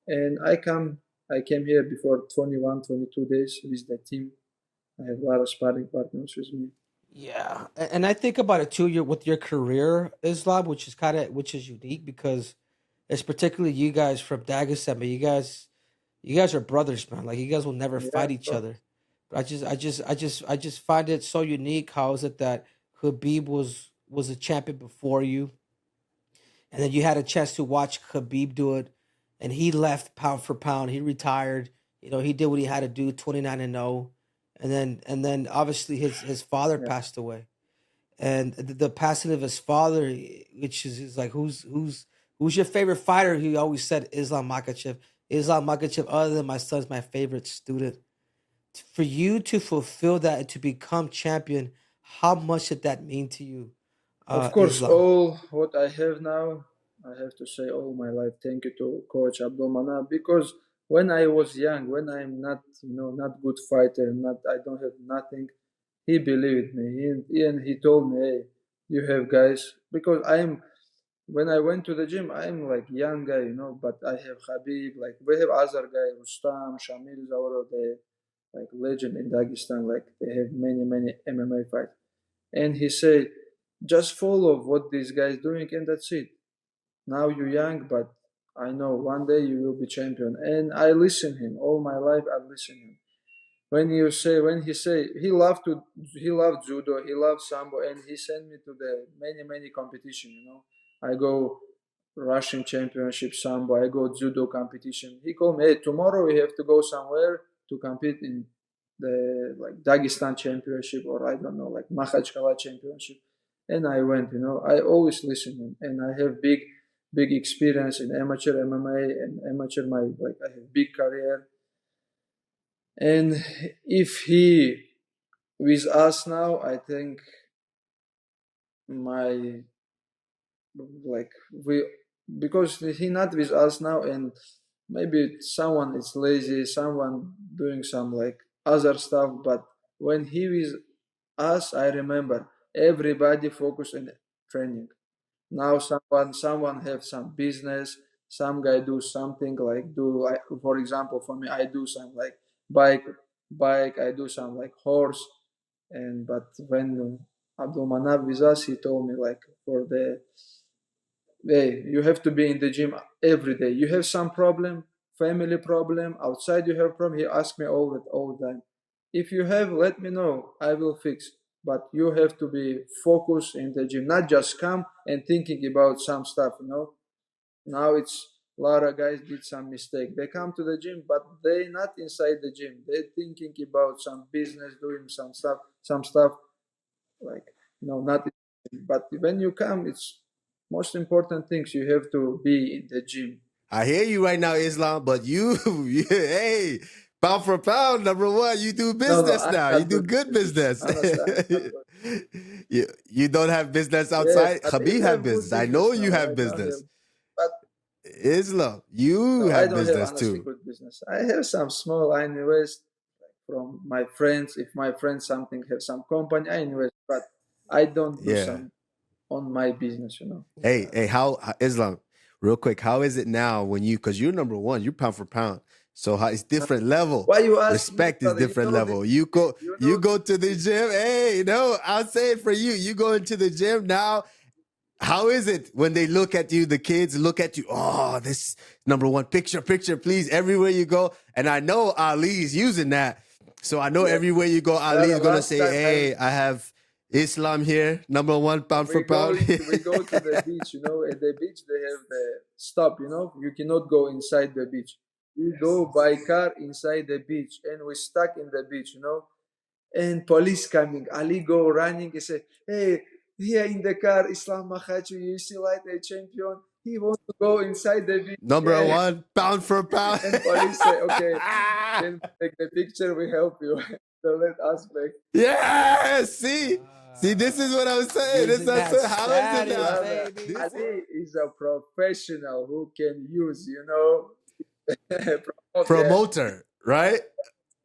[SPEAKER 3] And I came here before 21, 22 days with the team. I have a lot of sparring partners with me.
[SPEAKER 2] Yeah, and I think about it too. With your career, Islam, which is unique because it's particularly you guys from Dagestan, but you guys are brothers, man. Like you guys will never
[SPEAKER 3] Yeah,
[SPEAKER 2] fight each other. But I just find it so unique. How is it that Khabib was a champion before you, and then you had a chance to watch Khabib do it, and he left pound for pound. He retired. You know, he did what he had to do, 29-0, and then obviously his father
[SPEAKER 3] yeah.
[SPEAKER 2] passed away, and the passing of his father, which is like who's your favorite fighter? He always said Islam Makhachev. Islam Makhachev, other than my son's my favorite student. For you to fulfill that and to become champion, how much did that mean to you,
[SPEAKER 3] Of course,
[SPEAKER 2] Islam?
[SPEAKER 3] all what I have now, I have to say all my life, thank you to Coach Abdulmanap because when I was young, when I'm not, not good fighter, not I don't have nothing, he believed me. And he told me, hey, you have guys because I'm when I went to the gym, I'm like young guy, but I have Khabib, like we have other guy, Rustam, Shamil Zawro, they like legend in Dagestan, like they have many MMA fights. And he said, just follow what this guy is doing, and that's it. Now you're young, but I know one day you will be champion. And I listen him all my life. I listen him. When he say he loved judo, he loved sambo, and he sent me to the many competition. I go Russian championship sambo, I go judo competition. He called me, hey, tomorrow we have to go somewhere to compete in the like Dagestan championship or I don't know like Makhachev championship. And I went. I always listen him, and I have big experience in amateur MMA and amateur I have big career. And if he with us now, I think my like we because he not with us now, and maybe someone is lazy, someone doing some like other stuff. But when he with us, I remember everybody focus on training. Now someone have some business, some guy do something like for example for me I do some like bike I do some like horse. And but when Abdul Manab with us, he told me like for the hey, you have to be in the gym every day. You have some problem, family problem, outside you have problem. He asked me all the time. If you have, let me know. I will fix. But you have to be focused in the gym, not just come and thinking about some stuff. Now it's a lot of guys did some mistake. They come to the gym, but they not inside the gym. They're thinking about some business, doing some stuff like not. But when you come, it's most important things. You have to be in the gym.
[SPEAKER 1] I hear you right now, Islam, but hey, pound for pound, number one, you do
[SPEAKER 3] No,
[SPEAKER 1] business
[SPEAKER 3] I'm
[SPEAKER 1] now. You
[SPEAKER 3] not
[SPEAKER 1] do
[SPEAKER 3] good
[SPEAKER 1] good
[SPEAKER 3] in business.
[SPEAKER 1] business.
[SPEAKER 3] Honestly, I'm not good.
[SPEAKER 1] you don't have business
[SPEAKER 3] Yes,
[SPEAKER 1] outside.
[SPEAKER 3] but I
[SPEAKER 1] Khabib have
[SPEAKER 3] have good
[SPEAKER 1] business. I know
[SPEAKER 3] business
[SPEAKER 1] you
[SPEAKER 3] now.
[SPEAKER 1] have
[SPEAKER 3] I don't have,
[SPEAKER 1] business.
[SPEAKER 3] but
[SPEAKER 1] Islam, you
[SPEAKER 3] no, I
[SPEAKER 1] have
[SPEAKER 3] don't have
[SPEAKER 1] business
[SPEAKER 3] honestly
[SPEAKER 1] too.
[SPEAKER 3] good business. I have some small. I invest from my friends. If my friends something have some company, I invest, but I don't do
[SPEAKER 1] Yeah.
[SPEAKER 3] some on my business.
[SPEAKER 1] Hey,
[SPEAKER 2] Yeah.
[SPEAKER 1] hey, how Islam? Real quick, how is it now when because you're number one, you're pound for pound. So how it's different level.
[SPEAKER 3] Why you ask me,
[SPEAKER 1] Respect is
[SPEAKER 3] brother?
[SPEAKER 1] different level. You go,
[SPEAKER 3] You
[SPEAKER 1] you
[SPEAKER 3] know
[SPEAKER 1] go to the gym. Hey, no, I'll say it for you. You go into the gym now. How is it when they look at you, the kids look at you? Oh, this number one picture, please, everywhere you go. And I know Ali's using that. So I know
[SPEAKER 3] Yeah.
[SPEAKER 1] everywhere you go, Ali is
[SPEAKER 3] Brother,
[SPEAKER 1] gonna
[SPEAKER 3] last
[SPEAKER 1] say,
[SPEAKER 3] time
[SPEAKER 1] "Hey, I have Islam here, number one pound for pound."
[SPEAKER 3] we go to the beach, you know. At the beach they have the stop, you know. You cannot go inside the beach. We go by car inside the beach, and we stuck in the beach, you know. And police coming. Ali go running. He say, "Hey, here in the car, Islam Makhachev, UFC lightweight champion. He wants to go inside the beach."
[SPEAKER 1] Number
[SPEAKER 3] And,
[SPEAKER 1] one pound for pound.
[SPEAKER 3] and police say, "Okay, then take the picture. We help you." So let us back.
[SPEAKER 1] Yeah, see, this is what I was saying. This is
[SPEAKER 2] Using that
[SPEAKER 1] how is it
[SPEAKER 2] status,
[SPEAKER 1] now?
[SPEAKER 3] Brother,
[SPEAKER 2] baby.
[SPEAKER 3] Ali is a professional who can use, you know, promote,
[SPEAKER 1] Promoter, right?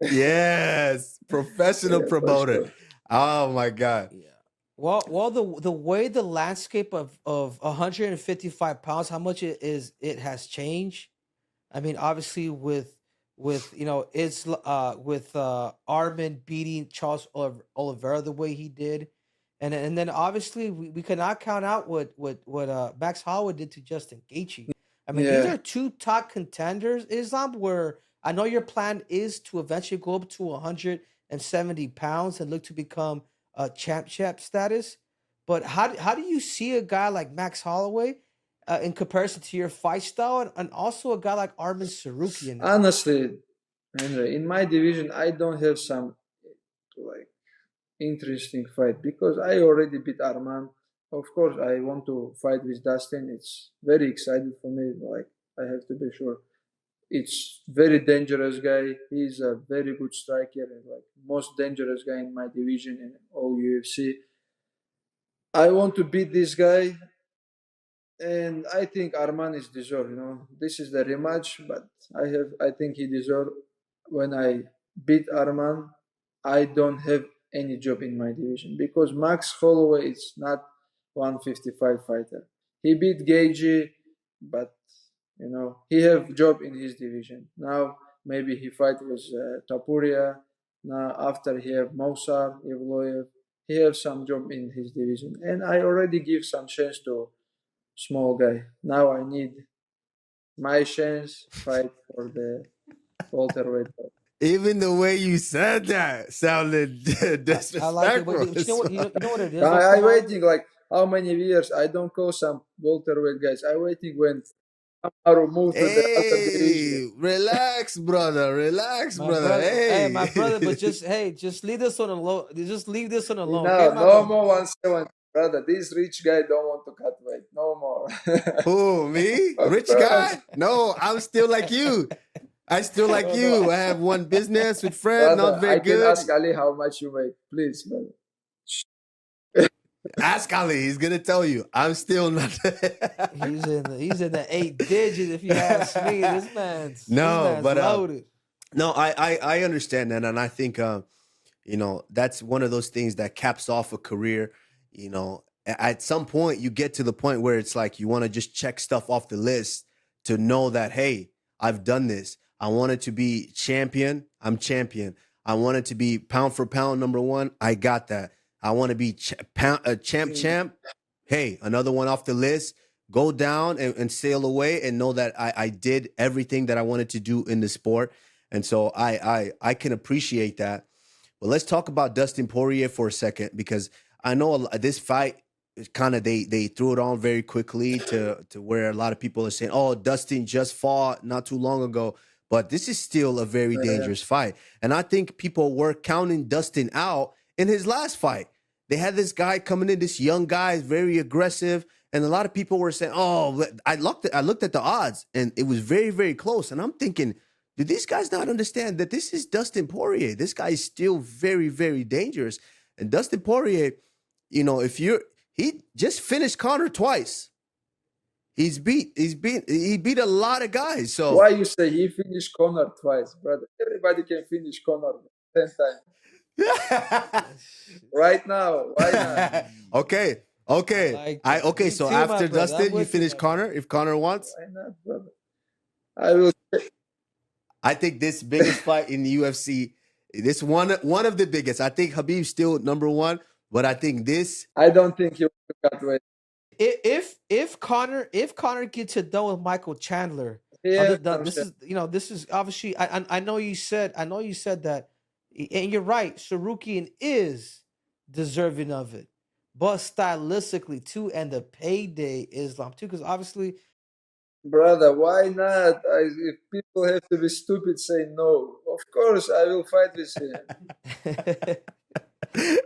[SPEAKER 1] Yes, professional
[SPEAKER 3] yeah, for
[SPEAKER 1] promoter.
[SPEAKER 3] sure.
[SPEAKER 1] Oh my God.
[SPEAKER 2] Yeah. Well, the way the landscape of 155 pounds, how much it has changed. I mean, obviously with it's with Armin beating Charles Oliveira the way he did, and then obviously we cannot count out what Max Holloway did to Justin Gaethje. I mean, these
[SPEAKER 3] Yeah.
[SPEAKER 2] are two top contenders, Islam. Where I know your plan is to eventually go up to 170 pounds and look to become a champ status. But how do you see a guy like Max Holloway in comparison to your fight style, and also a guy like Armin Sarukian?
[SPEAKER 3] Honestly, Henry, in my division, I don't have some like interesting fight because I already beat Arman. Of course, I want to fight with Dustin. It's very exciting for me. Like I have to be sure. It's very dangerous guy. He's a very good striker and like most dangerous guy in my division in all UFC. I want to beat this guy, and I think Arman is deserved. You know, this is the rematch, but I think he deserved. When I beat Arman, I don't have any job in my division because Max Holloway is not 155 fighter. He beat Gaethje, but you know he have job in his division. Now maybe he fight with Tapuria. Now after he have Mosar, Evloev, he have some job in his division, and I already give some chance to small guy. Now I need my chance fight for the welterweight belt.
[SPEAKER 1] Even the way you said that sounded
[SPEAKER 2] I like it.
[SPEAKER 1] disrespectful.
[SPEAKER 2] But you know what? You know what it is.
[SPEAKER 3] I waiting like how many years? I don't call some welterweight guys. I waiting when Kamaru move to the other
[SPEAKER 1] Hey,
[SPEAKER 3] division.
[SPEAKER 1] relax, brother. Relax,
[SPEAKER 2] My
[SPEAKER 1] brother.
[SPEAKER 2] brother,
[SPEAKER 1] Hey,
[SPEAKER 2] my brother, but just leave this one alone. Just leave this one alone, okay,
[SPEAKER 3] No,
[SPEAKER 2] my
[SPEAKER 3] no
[SPEAKER 2] brother?
[SPEAKER 3] more 170, brother. This rich guy don't want to cut weight. No more.
[SPEAKER 1] Who, me?
[SPEAKER 3] Of
[SPEAKER 1] Rich
[SPEAKER 3] course.
[SPEAKER 1] guy? No, I'm still like you. I still like
[SPEAKER 3] No,
[SPEAKER 1] you.
[SPEAKER 3] no.
[SPEAKER 1] I have one business with Fred,
[SPEAKER 3] Brother,
[SPEAKER 1] not very
[SPEAKER 3] I can
[SPEAKER 1] good.
[SPEAKER 3] ask Ali how much you make, please, brother.
[SPEAKER 1] Ask Ali. He's gonna tell you. I'm still not.
[SPEAKER 2] He's in the 8 digits. If you ask me, this man's
[SPEAKER 1] No, but
[SPEAKER 2] loaded.
[SPEAKER 1] no, I understand that, and I think you know that's one of those things that caps off a career. You know, at some point you get to the point where it's like you want to just check stuff off the list to know that hey, I've done this. I wanted to be champion. I'm champion. I wanted to be pound for pound number one. I got that. I want to be champ. Hey, another one off the list. Go down and sail away and know that I did everything that I wanted to do in the sport. And so I can appreciate that. But let's talk about Dustin Poirier for a second because I know this fight is kind of they threw it on very quickly to where a lot of people are saying, "Oh, Dustin just fought not too long ago." But this is still a very dangerous fight. And I think people were counting Dustin out in his last fight. They had this guy coming in, this young guy, very aggressive. And a lot of people were saying, "Oh, I looked at the odds, and it was very, very close." And I'm thinking, do these guys not understand that this is Dustin Poirier? This guy is still very, very dangerous. And Dustin Poirier, you know, he just finished Conor twice. He beat a lot of guys. So
[SPEAKER 3] Why you say he finished Conor twice, brother? Everybody can finish Conor 10 times. Right now, why not?
[SPEAKER 1] okay.
[SPEAKER 2] Like that. Me
[SPEAKER 1] So
[SPEAKER 2] too, my
[SPEAKER 1] after
[SPEAKER 2] brother. I'm
[SPEAKER 1] Dustin, you
[SPEAKER 2] with you,
[SPEAKER 1] finish
[SPEAKER 2] my
[SPEAKER 1] Conor if Conor wants.
[SPEAKER 3] Why not, brother? I will.
[SPEAKER 1] I think this biggest fight in the UFC, this one of the biggest. I think Khabib's still number one, but I think this.
[SPEAKER 3] I don't think you cut weight.
[SPEAKER 2] If Connor gets it done with Michael Chandler,
[SPEAKER 3] Yeah,
[SPEAKER 2] this is obviously I know you said that And you're right, Sarukian is deserving of it, but stylistically too, and the payday Islam too, because obviously.
[SPEAKER 3] Brother, why not? If people have to be stupid, say no. Of course, I will fight with him.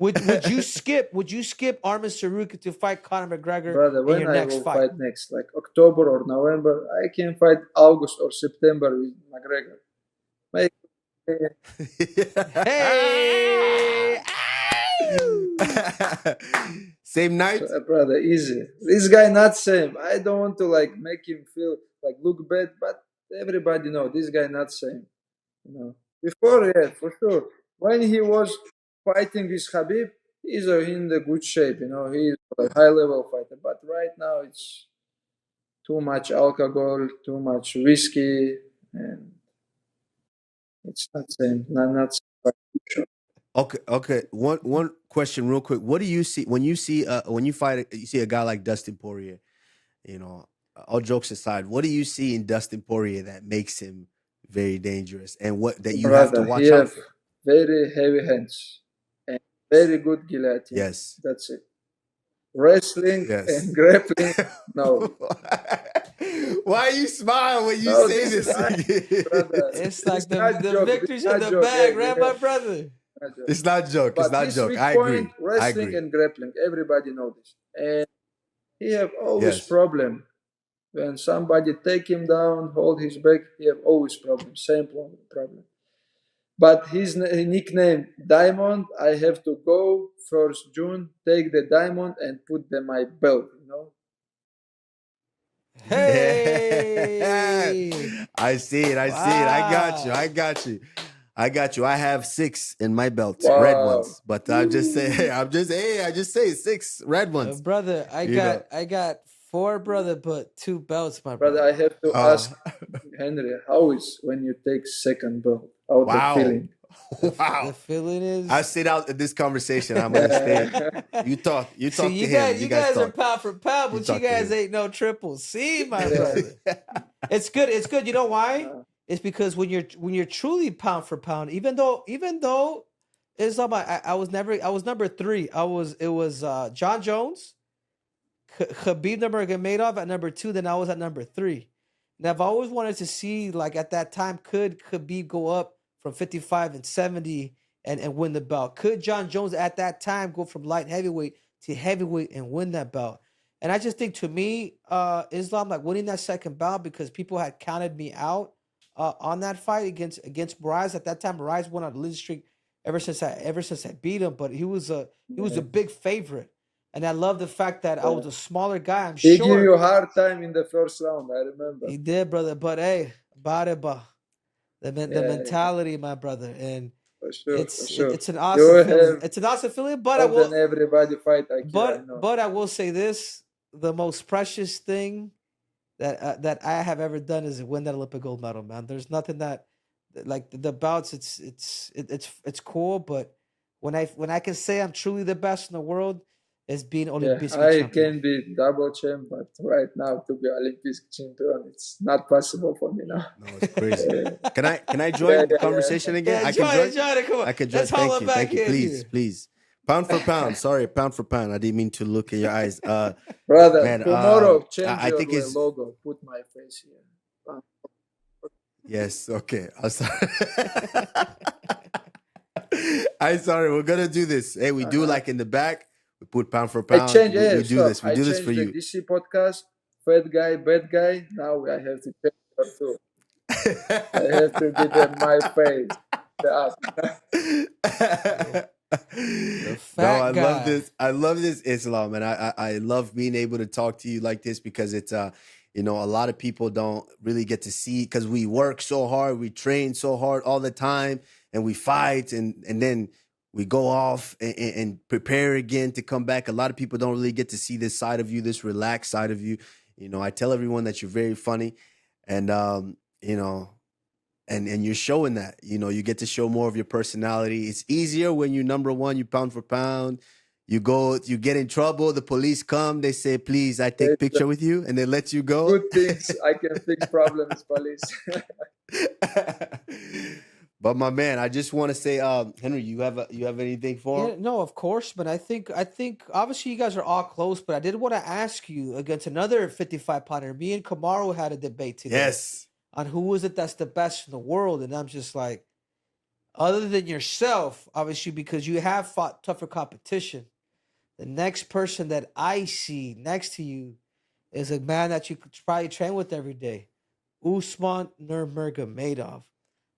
[SPEAKER 2] Would you skip Armin Sarukian to fight Conor McGregor
[SPEAKER 3] Brother,
[SPEAKER 2] in
[SPEAKER 3] when
[SPEAKER 2] your
[SPEAKER 3] I
[SPEAKER 2] next
[SPEAKER 3] will
[SPEAKER 2] fight?
[SPEAKER 3] fight next, like October or November, I can fight August or September with McGregor. Make
[SPEAKER 2] Hey!
[SPEAKER 1] Same night?
[SPEAKER 3] so, brother, easy. This guy not same. I don't want to like make him feel like look bad, but everybody know this guy not same. You know, before, yeah, for sure. When he was fighting with Khabib, he's in the good shape. You know, he's a high level fighter. But right now, it's too much alcohol, too much whiskey, and it's not same. Not same.
[SPEAKER 1] Okay. One question, real quick. What do you see when you see a guy like Dustin Poirier? You know, all jokes aside, what do you see in Dustin Poirier that makes him very dangerous, and what that you have to
[SPEAKER 3] Brother, he
[SPEAKER 1] watch out
[SPEAKER 3] have
[SPEAKER 1] for?
[SPEAKER 3] very heavy hands and very good guillotine.
[SPEAKER 1] Yes.
[SPEAKER 3] That's it. Wrestling
[SPEAKER 1] Yes.
[SPEAKER 3] and grappling, no.
[SPEAKER 1] Why you smile when you
[SPEAKER 3] No,
[SPEAKER 1] say
[SPEAKER 3] this
[SPEAKER 1] this?
[SPEAKER 3] is brother.
[SPEAKER 2] It's like
[SPEAKER 3] It's not
[SPEAKER 2] the
[SPEAKER 3] joke.
[SPEAKER 2] victory's
[SPEAKER 3] It's
[SPEAKER 2] in
[SPEAKER 3] not
[SPEAKER 2] the
[SPEAKER 3] joke.
[SPEAKER 2] bag,
[SPEAKER 3] Yeah,
[SPEAKER 2] right,
[SPEAKER 3] yeah.
[SPEAKER 2] my brother?
[SPEAKER 3] Not joke.
[SPEAKER 1] It's not joke. It's
[SPEAKER 3] But
[SPEAKER 1] not
[SPEAKER 3] his
[SPEAKER 1] joke.
[SPEAKER 3] weak
[SPEAKER 1] I
[SPEAKER 3] point,
[SPEAKER 1] agree.
[SPEAKER 3] wrestling and grappling. Everybody know this. And he have always
[SPEAKER 1] Yes.
[SPEAKER 3] problem. When somebody take him down, hold his back, he have always problem. Same problem. But his nickname Diamond, I have to go 1st June, take the diamond and put my belt, you know.
[SPEAKER 2] Hey!
[SPEAKER 1] I see it. I see it. I got you.
[SPEAKER 2] Wow.
[SPEAKER 1] I got you. I got you. I have 6 in my belt, red
[SPEAKER 3] Wow.
[SPEAKER 1] ones. But I just say, I just say 6 red ones.
[SPEAKER 2] Brother, I got 4, brother, but 2 belts, my
[SPEAKER 3] Brother,
[SPEAKER 2] brother.
[SPEAKER 3] I have to ask Henry, how is when you take second belt? How the
[SPEAKER 1] Wow.
[SPEAKER 3] feeling?
[SPEAKER 1] Wow.
[SPEAKER 2] The feeling is.
[SPEAKER 1] I sit out this conversation. I'm gonna stay. You talk. You talk
[SPEAKER 2] See,
[SPEAKER 1] to him.
[SPEAKER 2] you guys are
[SPEAKER 1] talk.
[SPEAKER 2] pound for pound,
[SPEAKER 1] You
[SPEAKER 2] but you
[SPEAKER 1] talk to
[SPEAKER 2] guys
[SPEAKER 1] him.
[SPEAKER 2] ain't no triple C, my
[SPEAKER 3] Yeah.
[SPEAKER 2] brother. It's good. It's good. You know why? It's because when you're truly pound for pound, even though Islam, I was number 3. It was John Jones, Khabib Nurmagomedov at number 2. Then I was at number 3. And I've always wanted to see, like, at that time, could Khabib go up from 55 and 70 and win the belt? Could John Jones at that time go from light heavyweight to heavyweight and win that belt? And I just think, to me, Islam, like, winning that second bout, because people had counted me out on that fight against Moraes. At that time, Moraes went on a losing streak ever since I beat him. But he was a big favorite, and I love the fact that I was a smaller guy. I'm
[SPEAKER 3] He
[SPEAKER 2] sure
[SPEAKER 3] give you a hard time in the first round, I remember.
[SPEAKER 2] he did, brother. But hey, Barboza, the mentality, my brother, and
[SPEAKER 3] For sure,
[SPEAKER 2] it's an
[SPEAKER 3] You
[SPEAKER 2] awesome feeling.
[SPEAKER 3] have
[SPEAKER 2] It's an awesome feeling. But
[SPEAKER 3] more than everybody fight IQ, I know.
[SPEAKER 2] but I will say this: the most precious thing that I have ever done is win that Olympic gold medal, man. There's nothing that, like, the bouts. It's cool, but when I can say I'm truly the best in the world, is being Olympic
[SPEAKER 3] I
[SPEAKER 2] champion.
[SPEAKER 3] can be double champ, but right now to be Olympic champion, it's not possible for me now.
[SPEAKER 1] No, it's crazy. Can I join the conversation again? I can join.
[SPEAKER 2] Join it. Come on.
[SPEAKER 1] I can join.
[SPEAKER 2] Let's haul it back
[SPEAKER 1] Thank you.
[SPEAKER 2] in
[SPEAKER 1] Please,
[SPEAKER 2] here.
[SPEAKER 1] please. Pound for pound. Sorry, pound for pound. I didn't mean to look in your eyes.
[SPEAKER 3] Brother,
[SPEAKER 1] Man,
[SPEAKER 3] tomorrow change
[SPEAKER 1] I think
[SPEAKER 3] your
[SPEAKER 1] it's
[SPEAKER 3] logo. Put my face here.
[SPEAKER 1] yes. Okay. I'm sorry. I'm sorry. We're gonna do this. Hey, we do like in the back. We put pound for
[SPEAKER 3] I
[SPEAKER 1] pound.
[SPEAKER 3] change.
[SPEAKER 1] We do this. We
[SPEAKER 3] I
[SPEAKER 1] do this
[SPEAKER 3] changed
[SPEAKER 1] for
[SPEAKER 3] the
[SPEAKER 1] you.
[SPEAKER 3] DC podcast. Fat guy, bad guy. Now I have to change it too. I have to give them my face.
[SPEAKER 2] Fat
[SPEAKER 1] I
[SPEAKER 2] guy.
[SPEAKER 1] love this. I love this, Islam, and I love being able to talk to you like this, because it's you know, a lot of people don't really get to see, because we work so hard, we train so hard all the time, and we fight, and then we go off and prepare again to come back. A lot of people don't really get to see this side of you, this relaxed side of you. You know, I tell everyone that you're very funny, and you know, and you're showing that. You know, you get to show more of your personality. It's easier when you're number one, you pound for pound. You get in trouble, the police come, they say, please, I take picture with you, and they let you go.
[SPEAKER 3] Good things. I can fix problems, police.
[SPEAKER 1] But my man, I just want to say, Henry, you have anything for
[SPEAKER 2] Yeah,
[SPEAKER 1] him?
[SPEAKER 2] no, of course, but I think obviously you guys are all close, but I did want to ask you against another 55 pounder. Me and Kamaru had a debate today
[SPEAKER 1] Yes.
[SPEAKER 2] on who is it that's the best in the world, and I'm just like, other than yourself, obviously because you have fought tougher competition. The next person that I see next to you is a man that you could probably train with every day, Usman Nurmagomedov.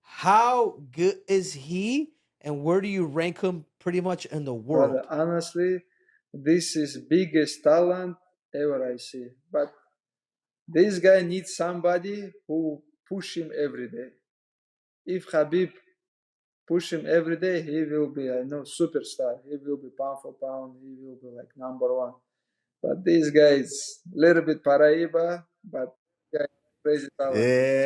[SPEAKER 2] How good is he, and where do you rank him pretty much in the world?
[SPEAKER 3] Brother, honestly, this is biggest talent ever I see. But this guy needs somebody who push him every day. If Khabib push him every day, he will be, I know, superstar. He will be pound for pound. He will be like number one. But this guy is a little bit Paraiba, but guy crazy talent, you know.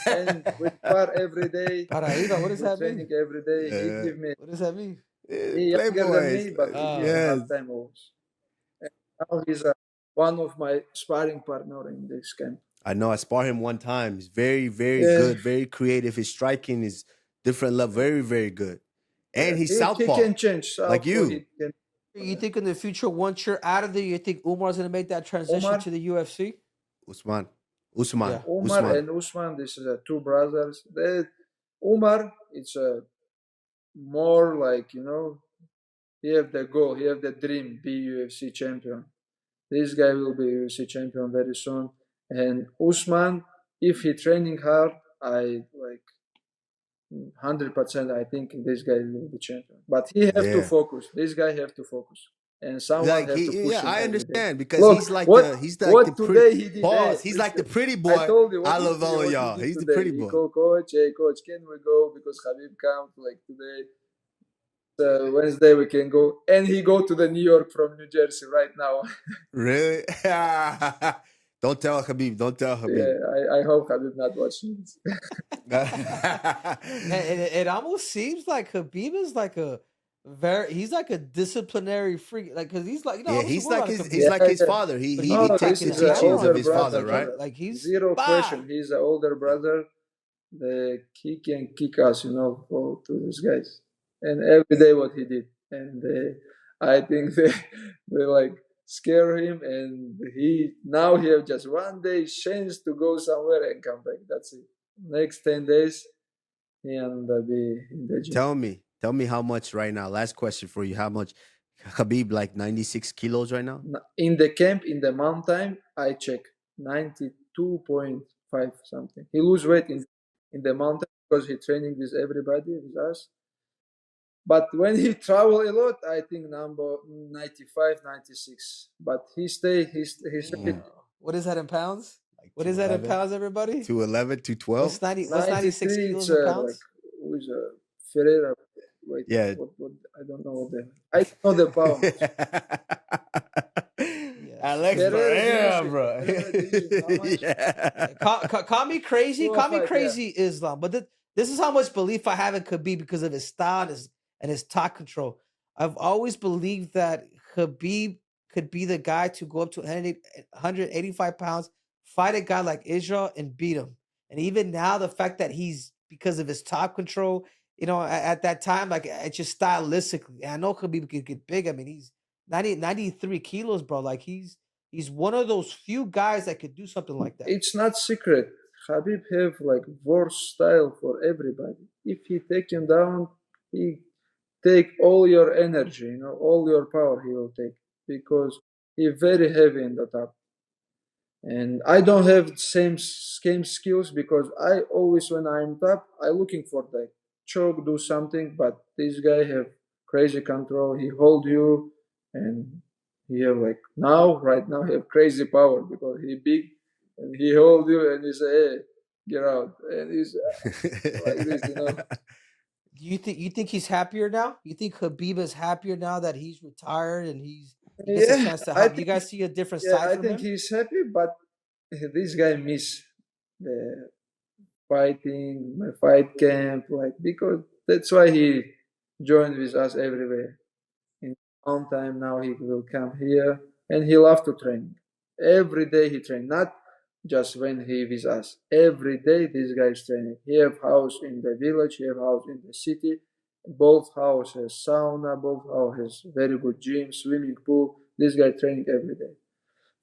[SPEAKER 3] And we
[SPEAKER 1] Yeah.
[SPEAKER 3] spar every day.
[SPEAKER 2] Paraíba, what does
[SPEAKER 3] We
[SPEAKER 2] that
[SPEAKER 3] training
[SPEAKER 2] mean?
[SPEAKER 3] every day. He
[SPEAKER 1] Yeah.
[SPEAKER 3] give me,
[SPEAKER 2] What does that mean?
[SPEAKER 3] he younger than
[SPEAKER 1] Playboys.
[SPEAKER 3] me, but he give me
[SPEAKER 2] Oh,
[SPEAKER 1] Yes.
[SPEAKER 3] hard time always. And now he's one of my sparring partner in this camp.
[SPEAKER 1] I know I spar him one time. He's very, very
[SPEAKER 3] Yeah,
[SPEAKER 1] good, very creative. His striking is different level, very, very good.
[SPEAKER 3] yeah.
[SPEAKER 1] And he's
[SPEAKER 3] He
[SPEAKER 1] southpaw,
[SPEAKER 3] can change
[SPEAKER 1] like
[SPEAKER 3] southpaw.
[SPEAKER 1] you.
[SPEAKER 3] He can.
[SPEAKER 2] you think in the future, once you're out of there, you think Umar's gonna make that transition
[SPEAKER 3] Omar,
[SPEAKER 2] to the UFC?
[SPEAKER 1] Usman.
[SPEAKER 2] Yeah.
[SPEAKER 3] Umar
[SPEAKER 1] Usman.
[SPEAKER 3] and Usman. This is two brothers. Umar, it's a more like, you know, he have the goal, he have the dream, be UFC champion. This guy will be UFC champion very soon. And Usman, if he training hard, I like 100%. I think this guy will be champion. But he have to
[SPEAKER 1] Yeah.
[SPEAKER 3] focus. This guy have to focus, and someone
[SPEAKER 1] Like
[SPEAKER 3] have to push
[SPEAKER 1] yeah,
[SPEAKER 3] him
[SPEAKER 1] I
[SPEAKER 3] every day.
[SPEAKER 1] understand because
[SPEAKER 3] Look,
[SPEAKER 1] he's like the
[SPEAKER 3] what
[SPEAKER 1] pretty
[SPEAKER 3] today he did. Hey,
[SPEAKER 1] pause. He's like the
[SPEAKER 3] listen,
[SPEAKER 1] pretty
[SPEAKER 3] I
[SPEAKER 1] boy.
[SPEAKER 3] told you
[SPEAKER 1] I love all of
[SPEAKER 3] what he
[SPEAKER 1] y'all.
[SPEAKER 3] did
[SPEAKER 1] He's the
[SPEAKER 3] today.
[SPEAKER 1] pretty
[SPEAKER 3] He
[SPEAKER 1] boy.
[SPEAKER 3] called coach, hey coach, can we go because Khabib come like today. Wednesday we can go, and he go to the New York from New Jersey right now.
[SPEAKER 1] Really? Don't tell Khabib. Don't tell
[SPEAKER 3] Yeah,
[SPEAKER 1] Khabib.
[SPEAKER 3] I hope Khabib not watching this.
[SPEAKER 2] It almost seems like Khabib is like he's like a disciplinary freak, like because he's like
[SPEAKER 1] Yeah,
[SPEAKER 2] obviously
[SPEAKER 1] he's
[SPEAKER 2] we're
[SPEAKER 1] like
[SPEAKER 2] on
[SPEAKER 1] his
[SPEAKER 2] Khabib,
[SPEAKER 1] he's like
[SPEAKER 3] Yeah,
[SPEAKER 1] his
[SPEAKER 3] yeah.
[SPEAKER 1] father. He
[SPEAKER 2] but
[SPEAKER 1] he,
[SPEAKER 2] he
[SPEAKER 1] he
[SPEAKER 2] be
[SPEAKER 3] No,
[SPEAKER 1] takes
[SPEAKER 2] taking
[SPEAKER 1] the
[SPEAKER 3] this
[SPEAKER 2] the
[SPEAKER 3] is an
[SPEAKER 1] teachings
[SPEAKER 2] L's
[SPEAKER 1] of
[SPEAKER 3] older
[SPEAKER 1] his
[SPEAKER 3] brother,
[SPEAKER 1] father,
[SPEAKER 2] like
[SPEAKER 1] right?
[SPEAKER 2] like he's
[SPEAKER 3] Zero question. He's an older brother. He can kick us, you know, to these guys. And every day what he did. And I think they like scare him. And now he have just one day chance to go somewhere and come back. That's it. Next 10 days, he and be in the gym.
[SPEAKER 1] Tell me how much right now. Last question for you. How much Khabib like 96 kilos right now?
[SPEAKER 3] In the camp, in the mountain, I check 92.5 something. He lose weight in the mountain because he training with everybody, with us. But when he travel a lot, I think number 95, 96. But
[SPEAKER 1] Mm,
[SPEAKER 2] what is that in pounds?
[SPEAKER 1] like
[SPEAKER 2] What is that in
[SPEAKER 1] 211,
[SPEAKER 2] pounds, everybody?
[SPEAKER 1] 211, 212.
[SPEAKER 2] What's 96
[SPEAKER 3] 93.
[SPEAKER 2] kilos
[SPEAKER 3] It's
[SPEAKER 2] in
[SPEAKER 3] like
[SPEAKER 2] pounds?
[SPEAKER 3] who's Ferreira. Wait,
[SPEAKER 1] Yeah.
[SPEAKER 3] what? I don't know what the. I don't know the pounds.
[SPEAKER 2] Yes.
[SPEAKER 1] Alex
[SPEAKER 3] Ferreira
[SPEAKER 1] Pereira,
[SPEAKER 3] division.
[SPEAKER 1] bro.
[SPEAKER 3] Ferreira division. How much?
[SPEAKER 1] Yeah.
[SPEAKER 2] Call me crazy. Call me
[SPEAKER 3] 205. Yeah.
[SPEAKER 2] crazy, Islam. But this is how much belief I have in Khabib because of his style and his top control. I've always believed that Khabib could be the guy to go up to 185 pounds, fight a guy like Israel and beat him. And even now, the fact that he's because of his top control, at that time, like it's just stylistically. And I know Khabib could get big. I mean, he's 93 kilos, bro. Like he's one of those few guys that could do something like that.
[SPEAKER 3] It's not secret. Khabib have like worse style for everybody. If he take him down, he take all your energy, you know, all your power he will take because he very heavy in the top. And I don't have same skills because I always when I'm top, I looking for the choke, do something. But this guy have crazy control. He hold you, and he have like right now he have crazy power because he big and he hold you and he say, "Hey, get out," and he's like this, you know.
[SPEAKER 2] Do you think he's happier now? You think Khabib is happier now that he's retired and he gets a
[SPEAKER 3] Yeah,
[SPEAKER 2] chance to
[SPEAKER 3] I
[SPEAKER 2] help? You
[SPEAKER 3] think
[SPEAKER 2] guys see a different
[SPEAKER 3] yeah,
[SPEAKER 2] side
[SPEAKER 3] I
[SPEAKER 2] from
[SPEAKER 3] think
[SPEAKER 2] him?
[SPEAKER 3] he's happy, but this guy miss the fighting, my fight camp, like because that's why he joined with us everywhere. In on time now he will come here and he love to train. Every day he train. Not just when he with us. Every day this guy is training. He have house in the village, he have house in the city. Both house has sauna, both house has very good gym, swimming pool. This guy training every day.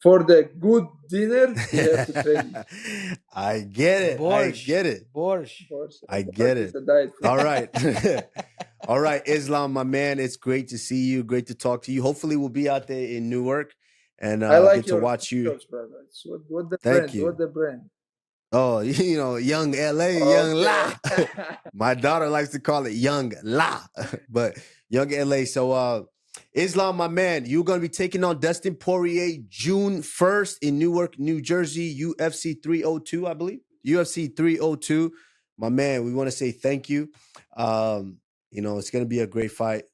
[SPEAKER 3] For the good dinner, he have to train.
[SPEAKER 1] I get it. I
[SPEAKER 2] Borscht.
[SPEAKER 1] get it.
[SPEAKER 2] Borscht.
[SPEAKER 1] I get
[SPEAKER 3] It's
[SPEAKER 1] it.
[SPEAKER 3] a diet food.
[SPEAKER 1] All right. All right, Islam, my man. It's great to see you. Great to talk to you. Hopefully, we'll be out there in Newark and
[SPEAKER 3] I like
[SPEAKER 1] get to
[SPEAKER 3] your
[SPEAKER 1] watch you.
[SPEAKER 3] coach, brother. It's what the
[SPEAKER 1] Thank
[SPEAKER 3] brand?
[SPEAKER 1] you.
[SPEAKER 3] What the brand?
[SPEAKER 1] Oh, young LA, young La.
[SPEAKER 3] Okay.
[SPEAKER 1] My daughter likes to call it young La, but young LA. So, Islam, my man, you're going to be taking on Dustin Poirier June 1st in Newark, New Jersey, UFC 302, I believe. UFC 302. My man, we want to say thank you. It's going to be a great fight.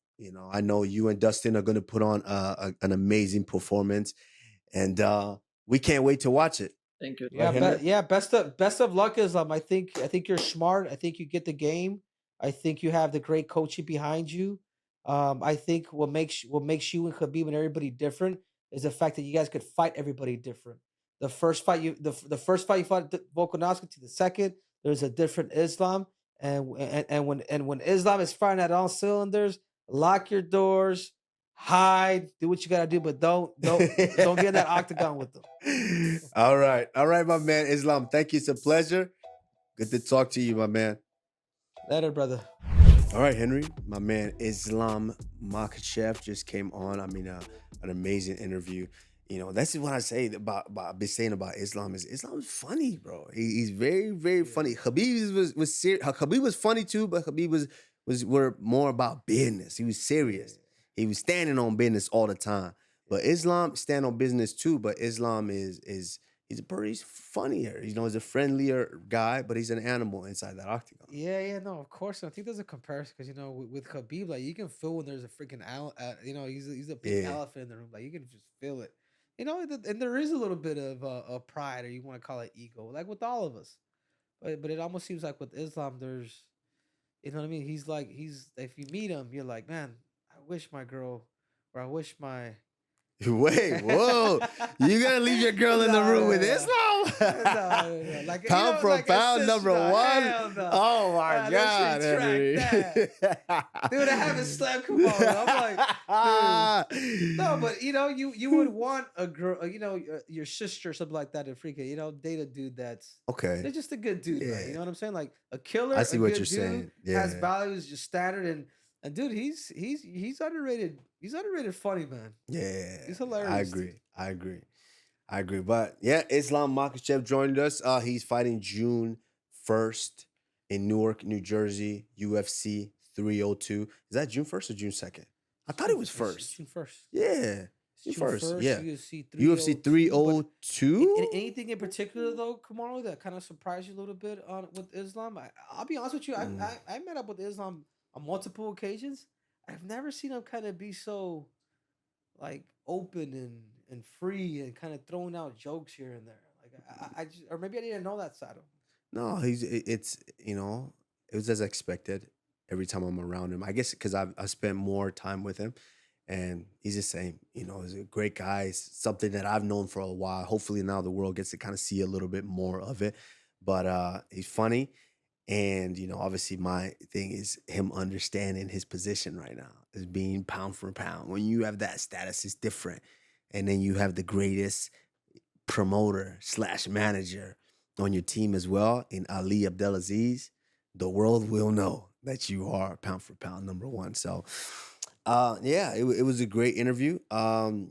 [SPEAKER 1] I know you and Dustin are going to put on an amazing performance, and we can't wait to watch it.
[SPEAKER 3] Thank you.
[SPEAKER 2] Yeah,
[SPEAKER 1] Henry?
[SPEAKER 2] best of luck, Islam. I think you're smart. I think you get the game. I think you have the great coaching behind you. I think what makes you and Khabib and everybody different is the fact that you guys could fight everybody different. The first fight you fought Volkanovski to the second, there's a different Islam, and when Islam is firing at all cylinders, lock your doors, hide, do what you gotta do, but don't get in that octagon with them.
[SPEAKER 1] All right, my man. Islam, thank you. It's a pleasure. Good to talk to you, my man.
[SPEAKER 2] Later, brother.
[SPEAKER 1] All right, Henry, my man. Islam Makhachev just came on. I mean, an amazing interview. That's what I say about I've been saying about Islam is Islam's funny, bro. He's very, very funny. Khabib was serious. Khabib was funny too, but Khabib were more about business. He was serious. He was standing on business all the time. But Islam stand on business too. But Islam he's funnier. He's a friendlier guy, but he's an animal inside that octagon.
[SPEAKER 2] Yeah, no, of course. I think there's a comparison because with Khabib, like you can feel when there's a freaking he's a big elephant in the room. Like you can just feel it. And there is a little bit of a pride, or you want to call it ego, like with all of us. But it almost seems like with Islam, there's, you know what I mean. He's if you meet him, you're like, man, I wish my girl, or I wish my.
[SPEAKER 1] Wait, whoa! You gonna leave your girl in the room with Islam?
[SPEAKER 2] No.
[SPEAKER 1] Like pound for pound, number one.
[SPEAKER 2] No.
[SPEAKER 1] Oh my God, Henry!
[SPEAKER 2] Dude, I haven't slept. Come on, I'm like, dude. No, but you would want a girl, your sister or something like that to freaking, date a dude that's
[SPEAKER 1] okay.
[SPEAKER 2] They're just a good dude, right? You know what I'm saying? Like a killer.
[SPEAKER 1] I see what you're
[SPEAKER 2] saying.
[SPEAKER 1] Yeah.
[SPEAKER 2] Has values, just standard, and dude, he's underrated. He's underrated funny, man.
[SPEAKER 1] Yeah.
[SPEAKER 2] He's hilarious.
[SPEAKER 1] I agree. But yeah, Islam Makhachev joined us. He's fighting June 1st in Newark, New Jersey, UFC 302. Is that June 1st or June 2nd? I thought it was 1st.
[SPEAKER 2] June 1st.
[SPEAKER 1] Yeah. June 1st. Yeah.
[SPEAKER 2] UFC
[SPEAKER 1] 302.
[SPEAKER 2] Anything in particular though, Kamaru, that kind of surprised you a little bit with Islam? I'll be honest with you. I met up with Islam on multiple occasions. I've never seen him kind of be so like open and free and kind of throwing out jokes here and there. Like I just, or maybe I didn't know that side of him.
[SPEAKER 1] No, it was as expected every time I'm around him. I guess because I spent more time with him, and he's the same. He's a great guy. It's something that I've known for a while. Hopefully now the world gets to kind of see a little bit more of it. But he's funny. And, obviously my thing is him understanding his position right now as being pound for pound. When you have that status, it's different. And then you have the greatest promoter / manager on your team as well in Ali Abdelaziz. The world will know that you are pound for pound number one. So, it was a great interview. All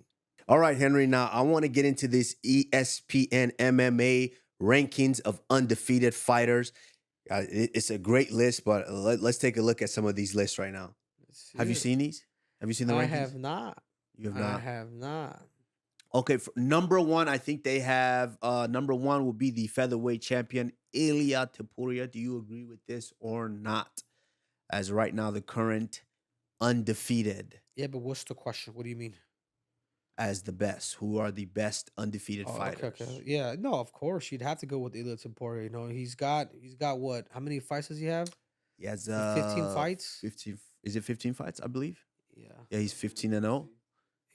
[SPEAKER 1] right, Henry. Now I want to get into this ESPN MMA rankings of undefeated fighters. It's a great list, but let's take a look at some of these lists right now. Have you seen these? Have you seen the rankings?
[SPEAKER 2] I have not.
[SPEAKER 1] You have not?
[SPEAKER 2] I have not.
[SPEAKER 1] Okay, for number one, I think they have number one will be the featherweight champion, Ilia Topuria. Do you agree with this or not? As right now, the current undefeated.
[SPEAKER 2] Yeah, but what's the question? What do you mean?
[SPEAKER 1] As the best. Who are the best undefeated fighters?
[SPEAKER 2] Okay. Yeah, no, of course. You'd have to go with Ilia Topuria. He's got what? How many fights does he have?
[SPEAKER 1] He has
[SPEAKER 2] 15 fights?
[SPEAKER 1] 15. Is it 15 fights, I believe?
[SPEAKER 2] Yeah.
[SPEAKER 1] Yeah, he's 15-0.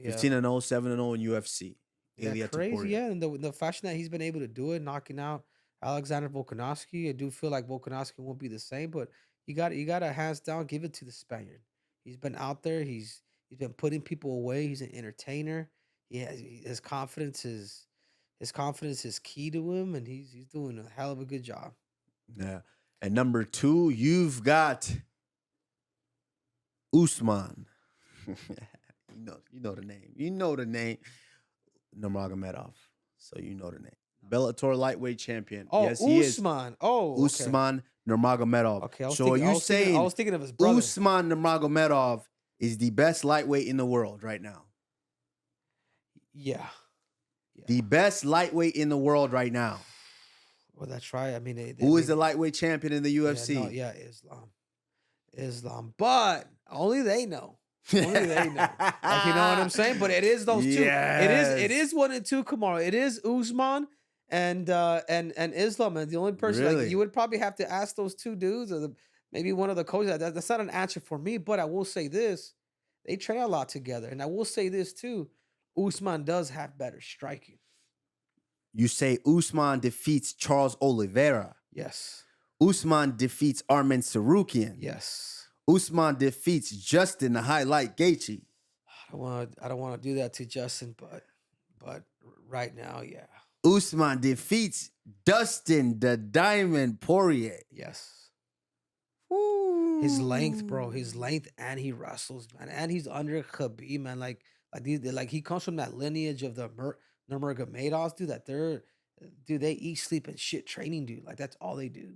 [SPEAKER 2] Yeah.
[SPEAKER 1] 15-0, 7-0 in UFC.
[SPEAKER 2] Yeah,
[SPEAKER 1] Ilia
[SPEAKER 2] crazy.
[SPEAKER 1] Topuria.
[SPEAKER 2] Yeah, and the fashion that he's been able to do it, knocking out Alexander Volkanovski. I do feel like Volkanovski won't be the same, but you got to hands down give it to the Spaniard. He's been out there. He's been putting people away. He's an entertainer. His confidence is key to him, and he's doing a hell of a good job.
[SPEAKER 1] Yeah. And number 2, you've got Usman. you know the name. You know the name. Nurmagomedov. So you know the name. Bellator lightweight champion.
[SPEAKER 2] Oh,
[SPEAKER 1] Yes, he
[SPEAKER 2] Usman. Oh, okay.
[SPEAKER 1] Usman Nurmagomedov.
[SPEAKER 2] Okay, I was
[SPEAKER 1] So
[SPEAKER 2] thinking,
[SPEAKER 1] are
[SPEAKER 2] I
[SPEAKER 1] you
[SPEAKER 2] was thinking,
[SPEAKER 1] saying
[SPEAKER 2] I was thinking of his brother.
[SPEAKER 1] Usman Nurmagomedov is the best lightweight in the world right now?
[SPEAKER 2] Yeah.
[SPEAKER 1] The best lightweight in the world right now.
[SPEAKER 2] Well, that's right. I mean,
[SPEAKER 1] Who is the lightweight champion in the UFC?
[SPEAKER 2] Yeah, Islam. But only they know. Only they know. Like, you know what I'm saying? But it is those two. It is 1 and 2, Kamaru. It is Usman and Islam. And the only person
[SPEAKER 1] Really?
[SPEAKER 2] like you would probably have to ask those two dudes or maybe one of the coaches. That's not an answer for me, but I will say this. They train a lot together. And I will say this too. Usman does have better striking.
[SPEAKER 1] You say Usman defeats Charles Oliveira.
[SPEAKER 2] Yes.
[SPEAKER 1] Usman defeats Armen Sarukian.
[SPEAKER 2] Yes.
[SPEAKER 1] Usman defeats Justin the Highlight Gaethje.
[SPEAKER 2] I don't want to do that to Justin, but right now, yeah.
[SPEAKER 1] Usman defeats Dustin the Diamond Poirier.
[SPEAKER 2] Yes.
[SPEAKER 1] Ooh.
[SPEAKER 2] His length, bro. His length, and he wrestles, man. And he's under Khabib, man. Like he comes from that lineage of the Nurmagomedovs, dude. They eat, sleep, and shit training, dude. Like that's all they do.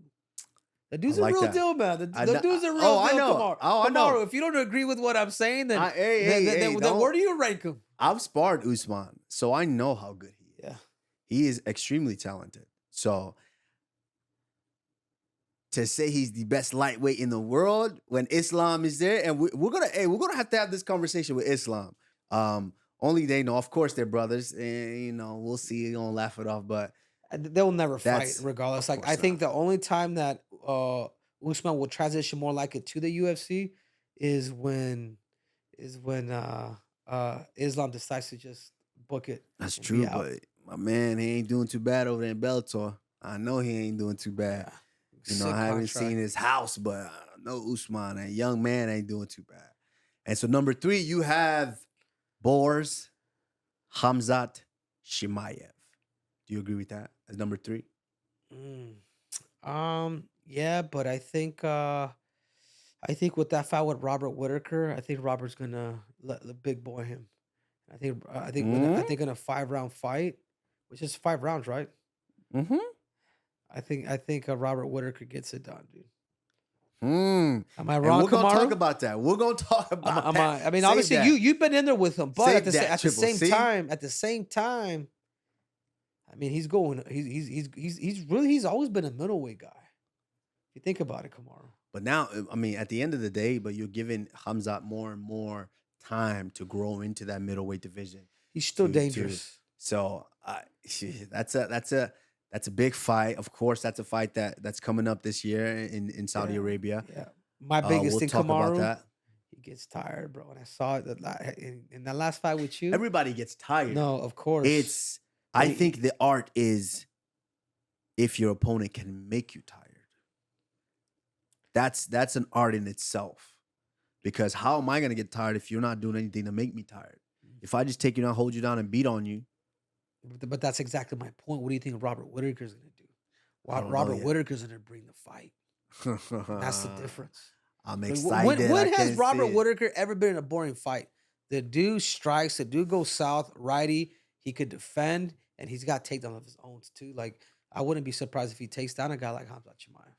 [SPEAKER 2] The dude's a real deal, man. The dude's a real deal.
[SPEAKER 1] I know.
[SPEAKER 2] Kamaru.
[SPEAKER 1] I know.
[SPEAKER 2] Kamaru, if you don't agree with what I'm saying, then
[SPEAKER 1] hey,
[SPEAKER 2] then where do you rank him?
[SPEAKER 1] I've sparred Usman, so I know how good he is.
[SPEAKER 2] Yeah.
[SPEAKER 1] He is extremely talented. So to say he's the best lightweight in the world when Islam is there, and we're gonna have to have this conversation with Islam. Only they know. Of course, they're brothers, and we'll see. You're gonna laugh it off, but
[SPEAKER 2] they'll never fight regardless. Like I think the only time that Usman will transition more like it to the UFC is when Islam decides to just book it.
[SPEAKER 1] That's true, but my man, he ain't doing too bad over there in Bellator. I know he ain't doing too bad. I haven't seen his house, but I know Usman, a young man, ain't doing too bad. And so number 3, you have Boris Khamzat Chimaev. Do you agree with that as number 3?
[SPEAKER 2] Yeah, but I think with that fight with Robert Whitaker, I think Robert's gonna let the big boy him. I think in a 5-round fight, which is 5 rounds, right?
[SPEAKER 1] Mm-hmm.
[SPEAKER 2] I think Robert Whitaker gets it done, dude.
[SPEAKER 1] Am
[SPEAKER 2] I wrong,
[SPEAKER 1] and we're gonna
[SPEAKER 2] Kamaru?
[SPEAKER 1] talk about that. We're gonna talk about that.
[SPEAKER 2] I mean,
[SPEAKER 1] Save
[SPEAKER 2] obviously,
[SPEAKER 1] that.
[SPEAKER 2] you've been in there with him, but at the same time, I mean, he's always been a middleweight guy. If you think about it, Kamaru.
[SPEAKER 1] But now, I mean, at the end of the day, but you're giving Khamzat more and more time to grow into that middleweight division.
[SPEAKER 2] He's still dangerous.
[SPEAKER 1] So that's a big fight. Of course, that's a fight that's coming up this year in Saudi Arabia.
[SPEAKER 2] Yeah. My biggest thing,
[SPEAKER 1] talk
[SPEAKER 2] Kamaru,
[SPEAKER 1] about that.
[SPEAKER 2] he gets tired, bro. And I saw it in that last fight with you.
[SPEAKER 1] Everybody gets tired.
[SPEAKER 2] No, of course.
[SPEAKER 1] I think the art is if your opponent can make you tired. That's an art in itself. Because how am I going to get tired if you're not doing anything to make me tired? If I just take you down, hold you down, and beat on you.
[SPEAKER 2] But that's exactly my point. What do you think Robert Whitaker's going to do? Robert Whitaker's going to bring the fight. That's the difference.
[SPEAKER 1] I'm excited.
[SPEAKER 2] When has Robert Whitaker ever been in a boring fight? The dude strikes. The dude goes south, righty. He could defend, and he's got takedowns of his own too. Like I wouldn't be surprised if he takes down a guy like Khamzat Chimaev.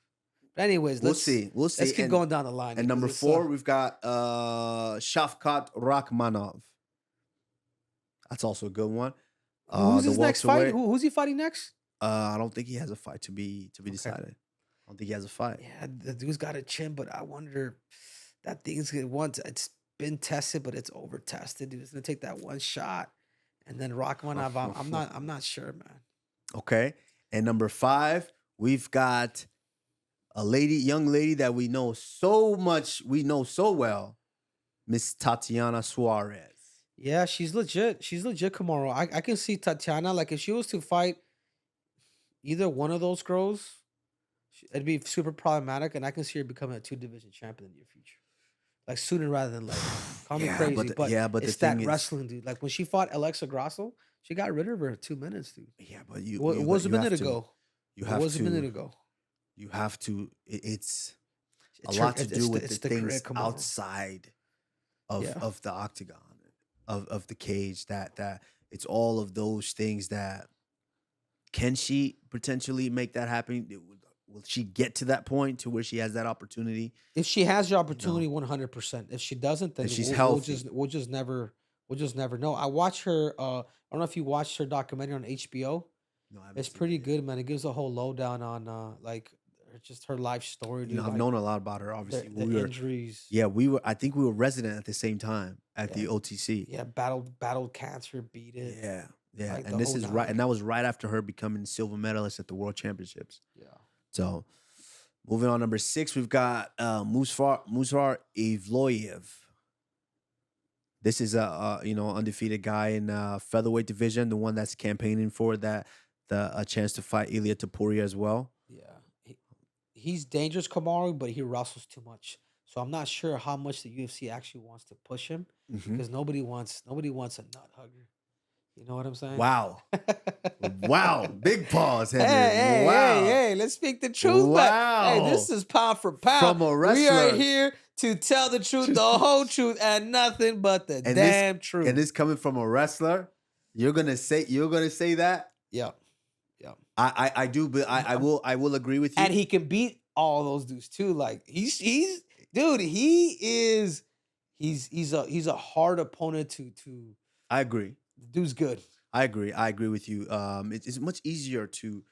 [SPEAKER 2] But anyways,
[SPEAKER 1] we'll see.
[SPEAKER 2] Let's keep going down the line.
[SPEAKER 1] And number 4, we've got Shavkat Rakhmonov. That's also a good one.
[SPEAKER 2] Who's his next fight? Who's he fighting next?
[SPEAKER 1] I don't think he has a fight to be decided. I don't think he has a fight.
[SPEAKER 2] Yeah, the dude's got a chin, but I wonder that thing's it's been tested, but it's over tested. Dude, it's gonna take that one shot, and then Rakhmonov. I'm not sure, man.
[SPEAKER 1] Okay, and number 5, we've got a young lady that we know so well, Miss Tatiana Suarez.
[SPEAKER 2] Yeah, she's legit. She's legit, Kamaru. I can see Tatiana, like, if she was to fight either one of those girls, it'd be super problematic, and I can see her becoming a two-division champion in the near future. Like, sooner rather than later. Call me
[SPEAKER 1] Yeah,
[SPEAKER 2] crazy, but
[SPEAKER 1] but the
[SPEAKER 2] it's that
[SPEAKER 1] thing is,
[SPEAKER 2] wrestling, dude. Like, when she fought Alexa Grasso, she got rid of her in 2 minutes, dude.
[SPEAKER 1] yeah, but
[SPEAKER 2] It was a
[SPEAKER 1] you have
[SPEAKER 2] minute
[SPEAKER 1] to
[SPEAKER 2] ago.
[SPEAKER 1] you
[SPEAKER 2] It
[SPEAKER 1] have
[SPEAKER 2] was a minute
[SPEAKER 1] to
[SPEAKER 2] ago.
[SPEAKER 1] you have to. It's a
[SPEAKER 2] It's her.
[SPEAKER 1] lot to do with
[SPEAKER 2] It's
[SPEAKER 1] the
[SPEAKER 2] the career,
[SPEAKER 1] things
[SPEAKER 2] Kamaru.
[SPEAKER 1] outside
[SPEAKER 2] Yeah.
[SPEAKER 1] of the octagon, of the cage. That it's all of those things that can she potentially make that happen? Will she get to that point to where she has that opportunity?
[SPEAKER 2] If she has the
[SPEAKER 1] You know,
[SPEAKER 2] opportunity, 100%. If she doesn't, then
[SPEAKER 1] and she's
[SPEAKER 2] we'll
[SPEAKER 1] healthy.
[SPEAKER 2] just never know. I watch her. I don't know if you watched her documentary on HBO.
[SPEAKER 1] No, I haven't
[SPEAKER 2] It's
[SPEAKER 1] seen that
[SPEAKER 2] pretty
[SPEAKER 1] yet.
[SPEAKER 2] good, man. It gives a whole lowdown on like just her life story,
[SPEAKER 1] You know,
[SPEAKER 2] dude.
[SPEAKER 1] I've
[SPEAKER 2] Like
[SPEAKER 1] known a lot about her. Obviously,
[SPEAKER 2] the injuries.
[SPEAKER 1] yeah, we were. I think we were resident at the same time at
[SPEAKER 2] Yeah,
[SPEAKER 1] the OTC.
[SPEAKER 2] yeah. Battled cancer, beat it,
[SPEAKER 1] Yeah, yeah,
[SPEAKER 2] like the
[SPEAKER 1] and this
[SPEAKER 2] whole
[SPEAKER 1] is right,
[SPEAKER 2] nine.
[SPEAKER 1] and that was right after her becoming silver medalist at the World Championships.
[SPEAKER 2] Yeah.
[SPEAKER 1] So, moving on, number 6, we've got Musfar Evloyev. This is a undefeated guy in featherweight division, the one that's campaigning for a chance to fight Ilia Topuria as well.
[SPEAKER 2] Yeah. He's dangerous, Kamaru, but he wrestles too much. So I'm not sure how much the UFC actually wants to push him
[SPEAKER 1] Hmm.
[SPEAKER 2] because nobody wants a nut hugger. You know what I'm saying?
[SPEAKER 1] Wow, wow, big pause,
[SPEAKER 2] Hey,
[SPEAKER 1] Henry.
[SPEAKER 2] hey, hey,
[SPEAKER 1] Wow,
[SPEAKER 2] hey, let's speak the truth. But hey, this
[SPEAKER 1] wow,
[SPEAKER 2] is pound for pound.
[SPEAKER 1] from a
[SPEAKER 2] We are
[SPEAKER 1] wrestler,
[SPEAKER 2] here to tell the truth, the whole truth, and nothing but the
[SPEAKER 1] and
[SPEAKER 2] damn truth.
[SPEAKER 1] this coming from a wrestler. You're gonna say that.
[SPEAKER 2] Yeah. Yeah.
[SPEAKER 1] I do, but I will agree with you.
[SPEAKER 2] And he can beat all those dudes too. Like he's dude, he's a hard opponent to
[SPEAKER 1] I agree.
[SPEAKER 2] the dude's good.
[SPEAKER 1] I agree. I agree with you. It's much easier to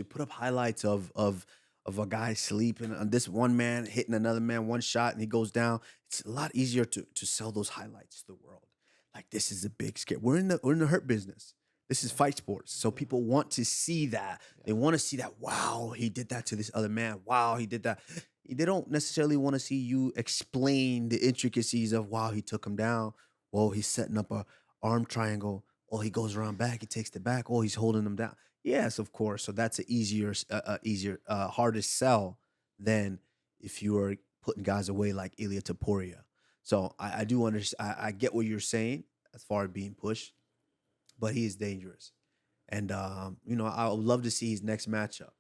[SPEAKER 1] put up highlights of a guy sleeping on this one man hitting another man one shot and he goes down. It's a lot easier to sell those highlights to the world. Like this is a big scare. We're in the hurt business. This is fight sports. So people want to see that. They want to see that. Wow, he did that to this other man. Wow, he did that. They don't necessarily want to see you explain the intricacies of wow, he took him down. Well, he's setting up a arm triangle. Oh, he goes around back. He takes the back. Oh, he's holding them down. Yes, of course. So that's an harder sell than if you were putting guys away like Ilia Topuria. So I do understand. I get what you're saying as far as being pushed, but he is dangerous. And I would love to see his next matchup.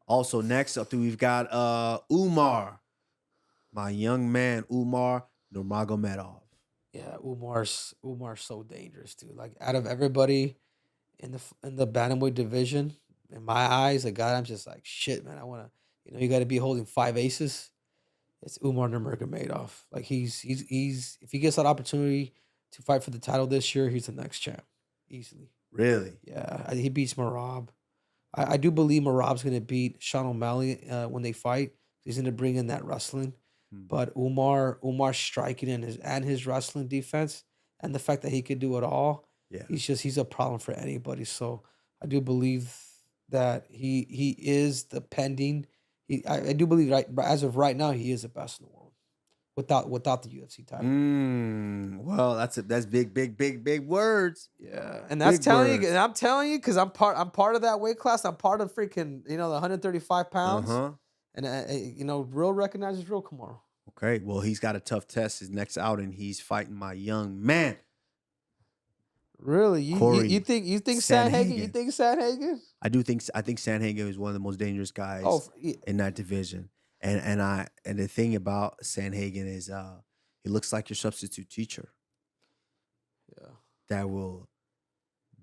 [SPEAKER 1] Also, next up, we've got Umar, my young man, Umar Nurmagomedov.
[SPEAKER 2] Yeah, Umar's so dangerous, dude. Like out of everybody in the bantamweight division, in my eyes, a guy I'm just like shit, man. I want to, you got to be holding 5 aces. It's Umar Nurmagomedov. Like he's if he gets that opportunity to fight for the title this year, he's the next champ easily.
[SPEAKER 1] Really?
[SPEAKER 2] Yeah, he beats Marab. I do believe Marab's going to beat Sean O'Malley when they fight. He's going to bring in that wrestling.
[SPEAKER 1] Hmm.
[SPEAKER 2] But Umar's striking and his wrestling defense and the fact that he could do it all,
[SPEAKER 1] Yeah.
[SPEAKER 2] he's a problem for anybody. So I do believe that he is the pending. I do believe as of right now he is the best in the world without the UFC title.
[SPEAKER 1] Well, that's big words.
[SPEAKER 2] Yeah, and that's
[SPEAKER 1] Big
[SPEAKER 2] telling you,
[SPEAKER 1] words.
[SPEAKER 2] and I'm telling you because I'm part of that weight class. I'm part of freaking the 135 pounds,
[SPEAKER 1] Uh-huh.
[SPEAKER 2] and real recognizes real, Kamaru.
[SPEAKER 1] Okay. Well, he's got a tough test. His next outing, he's fighting my young man.
[SPEAKER 2] Really, you
[SPEAKER 1] Corey
[SPEAKER 2] think
[SPEAKER 1] Sandhagen.
[SPEAKER 2] You think Sandhagen?
[SPEAKER 1] I think Sandhagen is one of the most dangerous guys in that division. And the thing about Sandhagen is he looks like your substitute teacher.
[SPEAKER 2] Yeah,
[SPEAKER 1] That will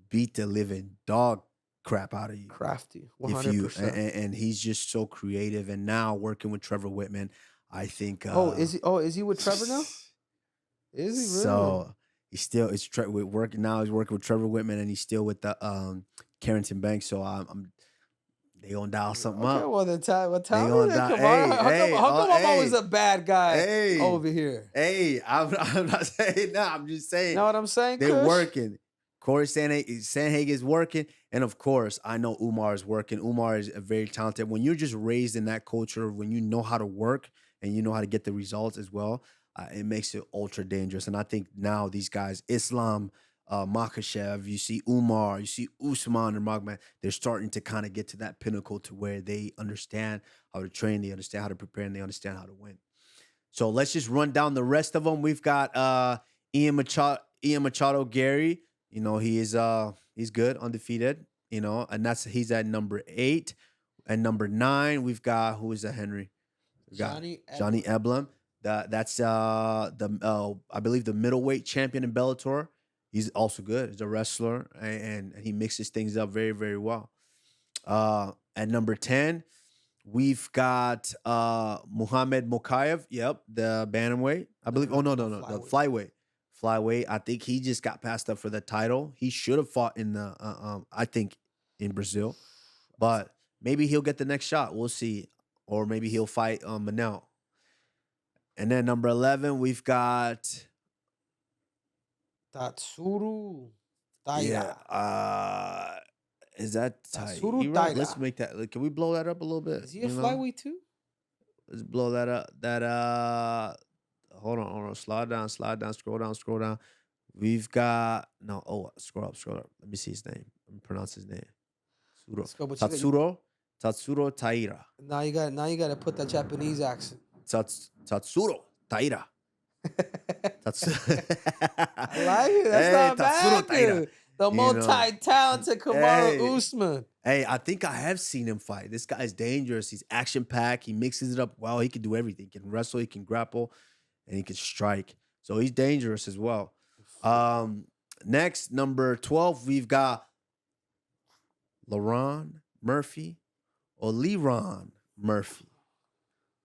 [SPEAKER 1] beat the living dog crap out of you.
[SPEAKER 2] crafty,
[SPEAKER 1] If you
[SPEAKER 2] 100%.
[SPEAKER 1] and he's just so creative. And now working with Trevor Whitman, I think.
[SPEAKER 2] Is he with Trevor now? Is he really?
[SPEAKER 1] So he's still working now. He's working with Trevor Whitman, and he's still with the Carrington Bank. So they gonna dial something
[SPEAKER 2] Okay,
[SPEAKER 1] up.
[SPEAKER 2] well then tell me
[SPEAKER 1] gonna
[SPEAKER 2] then,
[SPEAKER 1] die-
[SPEAKER 2] Kamaru.
[SPEAKER 1] hey,
[SPEAKER 2] How come I'm
[SPEAKER 1] hey.
[SPEAKER 2] always a bad guy
[SPEAKER 1] Hey.
[SPEAKER 2] over here?
[SPEAKER 1] Hey, I'm not saying that. I'm just saying
[SPEAKER 2] You know what I'm saying?
[SPEAKER 1] they're
[SPEAKER 2] Kush?
[SPEAKER 1] working. Corey Sandhagen is working, and of course, I know Umar is working. Umar is very talented. When you're just raised in that culture, when you know how to work and you know how to get the results as well, it makes it ultra dangerous. And I think now these guys, Islam Makhachev, you see Umar, you see Usman and Nurmagomedov, they're starting to kind of get to that pinnacle to where they understand how to train, they understand how to prepare, and they understand how to win. So let's just run down the rest of them. We've got Ian Machado Gary. You know, he's good, undefeated, you know, and he's at number 8. And number 9, we've got, who is that, Henry? We got Johnny Eblem. That's I believe the middleweight champion in Bellator. He's also good. He's a wrestler, and he mixes things up very, very well. At number 10, we've got Islam Makhachev. Yep, the bantamweight. I believe. Oh no, the flyweight. Flyweight. I think he just got passed up for the title. He should have fought in the I think in Brazil, but maybe he'll get the next shot. We'll see, or maybe he'll fight Manel. And then number 11, we've got
[SPEAKER 2] Tatsuro Taira.
[SPEAKER 1] Yeah. Is that
[SPEAKER 2] Tatsuro
[SPEAKER 1] Taira?
[SPEAKER 2] Taira.
[SPEAKER 1] Let's make that. Can we blow that up a little bit?
[SPEAKER 2] Is he a flyweight too?
[SPEAKER 1] Let's blow that up. Hold on. Slide down, scroll down. We've got scroll up. Let me see his name. Let me pronounce his name. Tatsuro Taira.
[SPEAKER 2] Now you got to put that Japanese accent.
[SPEAKER 1] Tatsuro Taira.
[SPEAKER 2] I like it. That's not bad, dude. The multi-talented Kamaru Usman.
[SPEAKER 1] Hey, I think I have seen him fight. This guy's dangerous. He's action-packed. He mixes it up well. He can do everything. He can wrestle, he can grapple, and he can strike. So he's dangerous as well. Next, number 12, we've got Lerone Murphy or Lerone Murphy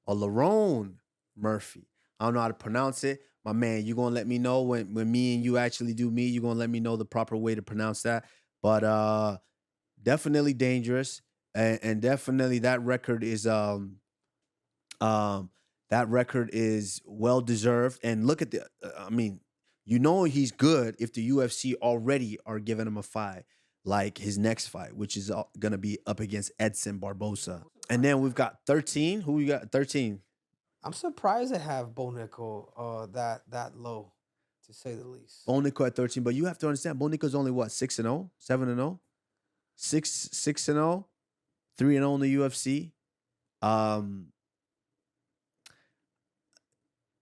[SPEAKER 1] or Lerone Murphy. I don't know how to pronounce it. My man, you're going to let me know when me and you actually do meet. You're going to let me know the proper way to pronounce that. But definitely dangerous. And definitely that record is well-deserved. And look at he's good if the UFC already are giving him a fight like his next fight, which is going to be up against Edson Barboza. And then we've got 13. Who we got 13?
[SPEAKER 2] I'm surprised they have Bo Nickal that low, to say the least.
[SPEAKER 1] Bo Nickal at 13, but you have to understand, Bo Nickal's only what, 6-0, 7-0, 6-0, 3-0 in the UFC.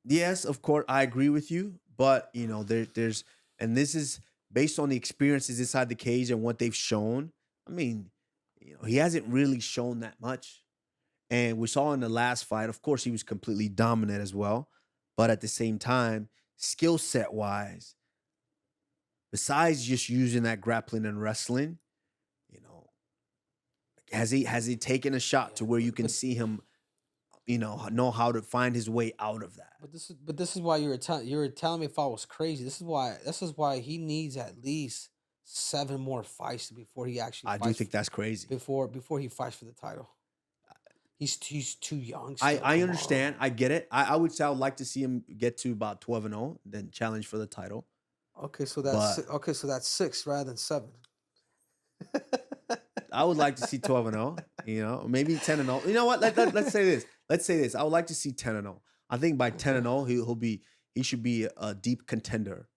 [SPEAKER 1] Yes, of course, I agree with you, but you know, there's and this is based on the experiences inside the cage and what they've shown. I mean, you know, he hasn't really shown that much. And we saw in the last fight, of course, he was completely dominant as well. But at the same time, skill set wise, besides just using that grappling and wrestling, you know he taken a shot to where you can see him, you know how to find his way out of that?
[SPEAKER 2] But this is why you were telling me if I was crazy. This is why he needs at least 7 more fights before he actually.
[SPEAKER 1] I do think that's crazy.
[SPEAKER 2] Before he fights for the title. He's too young.
[SPEAKER 1] I understand. I get it. I would say I would like to see him get to about 12-0, then challenge for the title.
[SPEAKER 2] Okay, so that's 6 rather than 7.
[SPEAKER 1] I would like to see 12-0. You know, maybe 10-0. You know what? Let's say this. Let's say this. I would like to see 10-0. I think by 10-0, he should be a deep contender,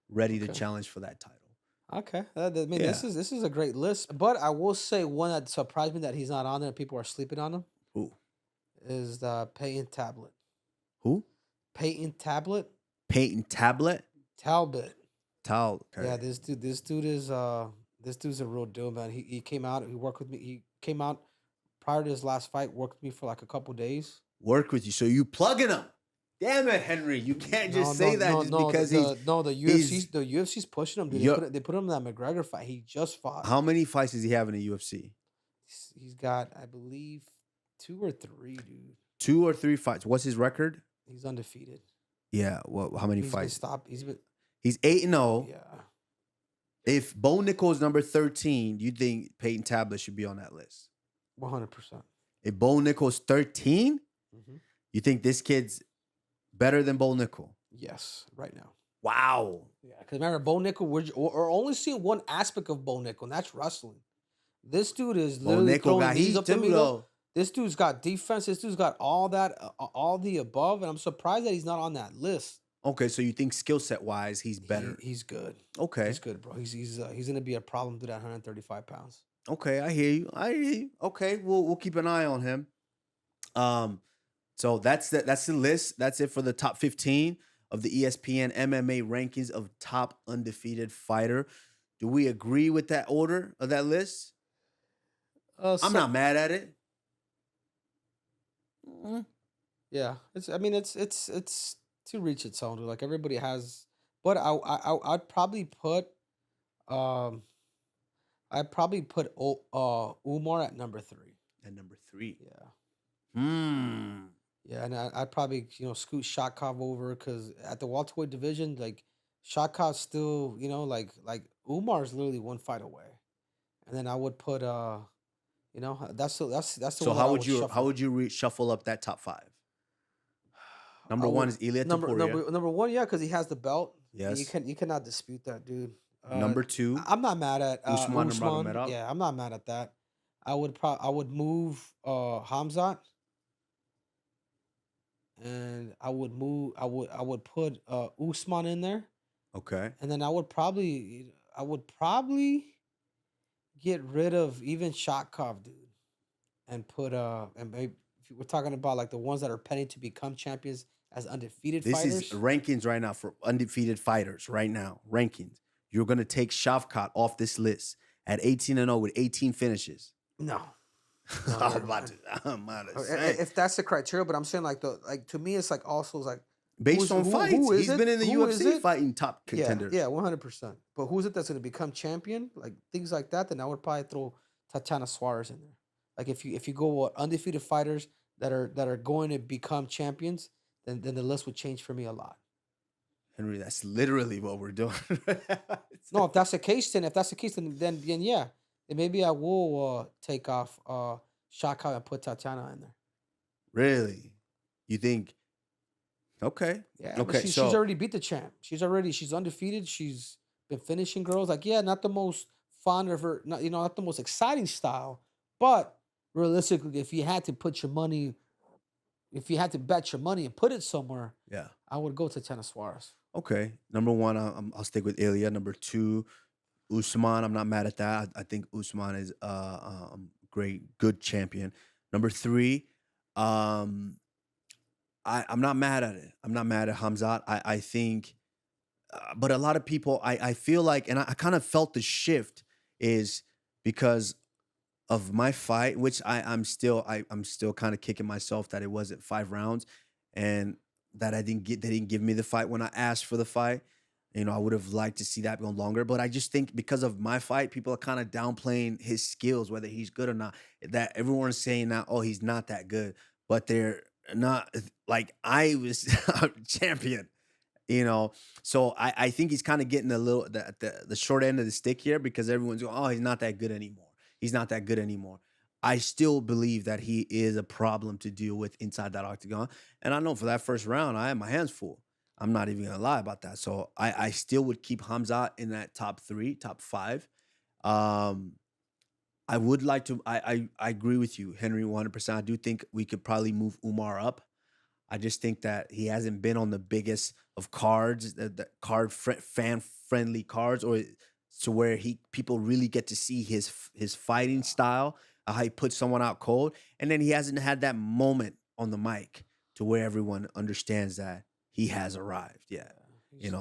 [SPEAKER 1] ready to challenge for that title.
[SPEAKER 2] Okay, this is a great list. But I will say one that surprised me that he's not on there. People are sleeping on him.
[SPEAKER 1] Who?
[SPEAKER 2] Is the Peyton Tablet.
[SPEAKER 1] Who?
[SPEAKER 2] Peyton Tablet.
[SPEAKER 1] Peyton Tablet?
[SPEAKER 2] Talbot.
[SPEAKER 1] Okay.
[SPEAKER 2] Yeah, this dude is a real deal, man. He came out, he worked with me. He came out prior to his last fight, worked with me for like a couple days.
[SPEAKER 1] Work with you. So you plugging him. Damn it, Henry. You can't just say that because
[SPEAKER 2] the UFC's pushing him, dude. They put him in that McGregor fight. He just fought.
[SPEAKER 1] How many fights does he have in the UFC?
[SPEAKER 2] He's got, I believe, 2 or 3, dude.
[SPEAKER 1] 2 or 3 fights. What's his record?
[SPEAKER 2] He's undefeated.
[SPEAKER 1] Yeah. Well, how many fights?
[SPEAKER 2] He's
[SPEAKER 1] 8-0.
[SPEAKER 2] Yeah.
[SPEAKER 1] If Bo Nickal is number 13, you think Peyton Tablet should be on that list?
[SPEAKER 2] 100%.
[SPEAKER 1] If Bo Nickal's 13, you think this kid's better than Bo Nickal?
[SPEAKER 2] Yes, right now.
[SPEAKER 1] Wow.
[SPEAKER 2] Yeah, because remember, Bo Nickal, we're only seeing one aspect of Bo Nickal, and that's wrestling. This dude is literally throwing knees up the middle. This dude's got defense. This dude's got all that, all the above, and I'm surprised that he's not on that list.
[SPEAKER 1] Okay, so you think skill set wise, he's better.
[SPEAKER 2] He's good.
[SPEAKER 1] Okay.
[SPEAKER 2] He's good, bro. He's gonna be a problem to that 135 pounds.
[SPEAKER 1] Okay, I hear you. Okay, we'll keep an eye on him. So that's the list. That's it for the top 15 of the ESPN MMA rankings of top undefeated fighter. Do we agree with that order of that list? I'm not mad at it.
[SPEAKER 2] Yeah, it's to reach its own. Like everybody has, but I'd probably put Umar at number 3.
[SPEAKER 1] At number 3.
[SPEAKER 2] Yeah. Yeah, and I'd probably scoot Shakhov over because at the welterweight division, like Shakhov's still like Umar's literally one fight away, and then I would put that's the
[SPEAKER 1] So
[SPEAKER 2] one
[SPEAKER 1] how
[SPEAKER 2] I
[SPEAKER 1] would you
[SPEAKER 2] shuffle.
[SPEAKER 1] shuffle up that top 5? Number
[SPEAKER 2] I
[SPEAKER 1] 1
[SPEAKER 2] would-
[SPEAKER 1] is Ilia Topuria.
[SPEAKER 2] number 1, yeah, because he has the belt.
[SPEAKER 1] Yes.
[SPEAKER 2] You cannot dispute that, dude.
[SPEAKER 1] Number 2,
[SPEAKER 2] I'm not mad at
[SPEAKER 1] Usman
[SPEAKER 2] Usman.
[SPEAKER 1] Nurmagomedov.
[SPEAKER 2] Yeah, I'm not mad at that. I would move Hamzat, and I would put Usman in there,
[SPEAKER 1] Okay.
[SPEAKER 2] and then I would probably get rid of even Shakhov, dude, and put and maybe if we're talking about like the ones that are pending to become champions as undefeated
[SPEAKER 1] This
[SPEAKER 2] fighters.
[SPEAKER 1] is rankings right now for undefeated fighters right now. Rankings. You're going to take Shavkat off this list at 18-0 with 18 finishes.
[SPEAKER 2] No.
[SPEAKER 1] I'm about to say.
[SPEAKER 2] If that's the criteria, but I'm saying like to me it's like also like
[SPEAKER 1] Based on fights,
[SPEAKER 2] is
[SPEAKER 1] he's
[SPEAKER 2] it?
[SPEAKER 1] been in the
[SPEAKER 2] Who is
[SPEAKER 1] UFC
[SPEAKER 2] it?
[SPEAKER 1] fighting top contenders.
[SPEAKER 2] Yeah, 100%. But who's it that's going to become champion? Like things like that, then I would probably throw Tatiana Suarez in there. Like if you go with undefeated fighters that are going to become champions, then the list would change for me a lot.
[SPEAKER 1] Henry, that's literally what we're doing.
[SPEAKER 2] No, if that's the case, then yeah, then maybe I will take off Shaka and put Tatiana in there.
[SPEAKER 1] Really? You think? Okay.
[SPEAKER 2] Yeah. But
[SPEAKER 1] Okay.
[SPEAKER 2] she's
[SPEAKER 1] So
[SPEAKER 2] already beat the champ. She's undefeated. She's been finishing girls. Like, yeah, not the most fun of her, not the most exciting style, but realistically, if you had to bet your money and put it somewhere,
[SPEAKER 1] yeah.
[SPEAKER 2] I would go to Tatiana Suarez.
[SPEAKER 1] Okay. Number 1, I'll stick with Ilya. Number 2, Usman. I'm not mad at that. I think Usman is good champion. Number 3, I'm not mad at it. I'm not mad at Hamzat. I think, but a lot of people, I feel like, and I kind of felt the shift is because of my fight, which I'm still kind of kicking myself that it wasn't 5 rounds, and that they didn't give me the fight when I asked for the fight. I would have liked to see that go longer, but I just think because of my fight, people are kind of downplaying his skills, whether he's good or not. That everyone is saying now, oh, he's not that good, but they're not like I was a champion, So I think he's kind of getting a little the short end of the stick here because everyone's going, oh, he's not that good anymore. He's not that good anymore. I still believe that he is a problem to deal with inside that octagon. And I know for that first round, I had my hands full. I'm not even going to lie about that. So I still would keep Hamzat in that top 3, top 5. I would like to, I agree with you, Henry, 100%. I do think we could probably move Umar up. I just think that he hasn't been on the biggest of cards, the fan-friendly cards, or to where people really get to see his fighting style, how he puts someone out cold. And then he hasn't had that moment on the mic to where everyone understands that he has arrived. Yeah.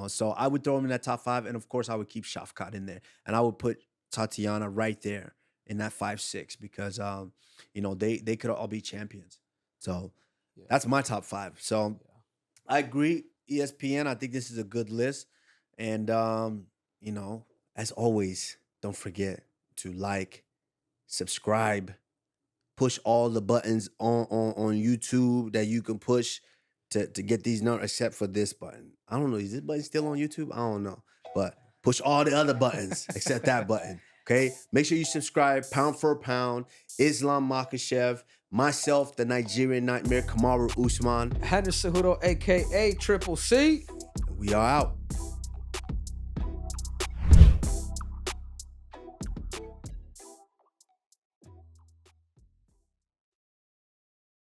[SPEAKER 1] So I would throw him in that top 5. And of course I would keep Shavkat in there. And I would put Tatiana right there in that 5-6 because, they could all be champions. So that's my top 5. So I agree. ESPN, I think this is a good list. And, as always, don't forget to like, subscribe, push all the buttons on YouTube that you can push to get these numbers, except for this button. I don't know. Is this button still on YouTube? I don't know. But push all the other buttons except that button. Okay? Make sure you subscribe. Pound for pound. Islam Makhachev. Myself, the Nigerian Nightmare, Kamaru Usman.
[SPEAKER 2] Henry Cejudo, a.k.a. Triple C.
[SPEAKER 1] We are out.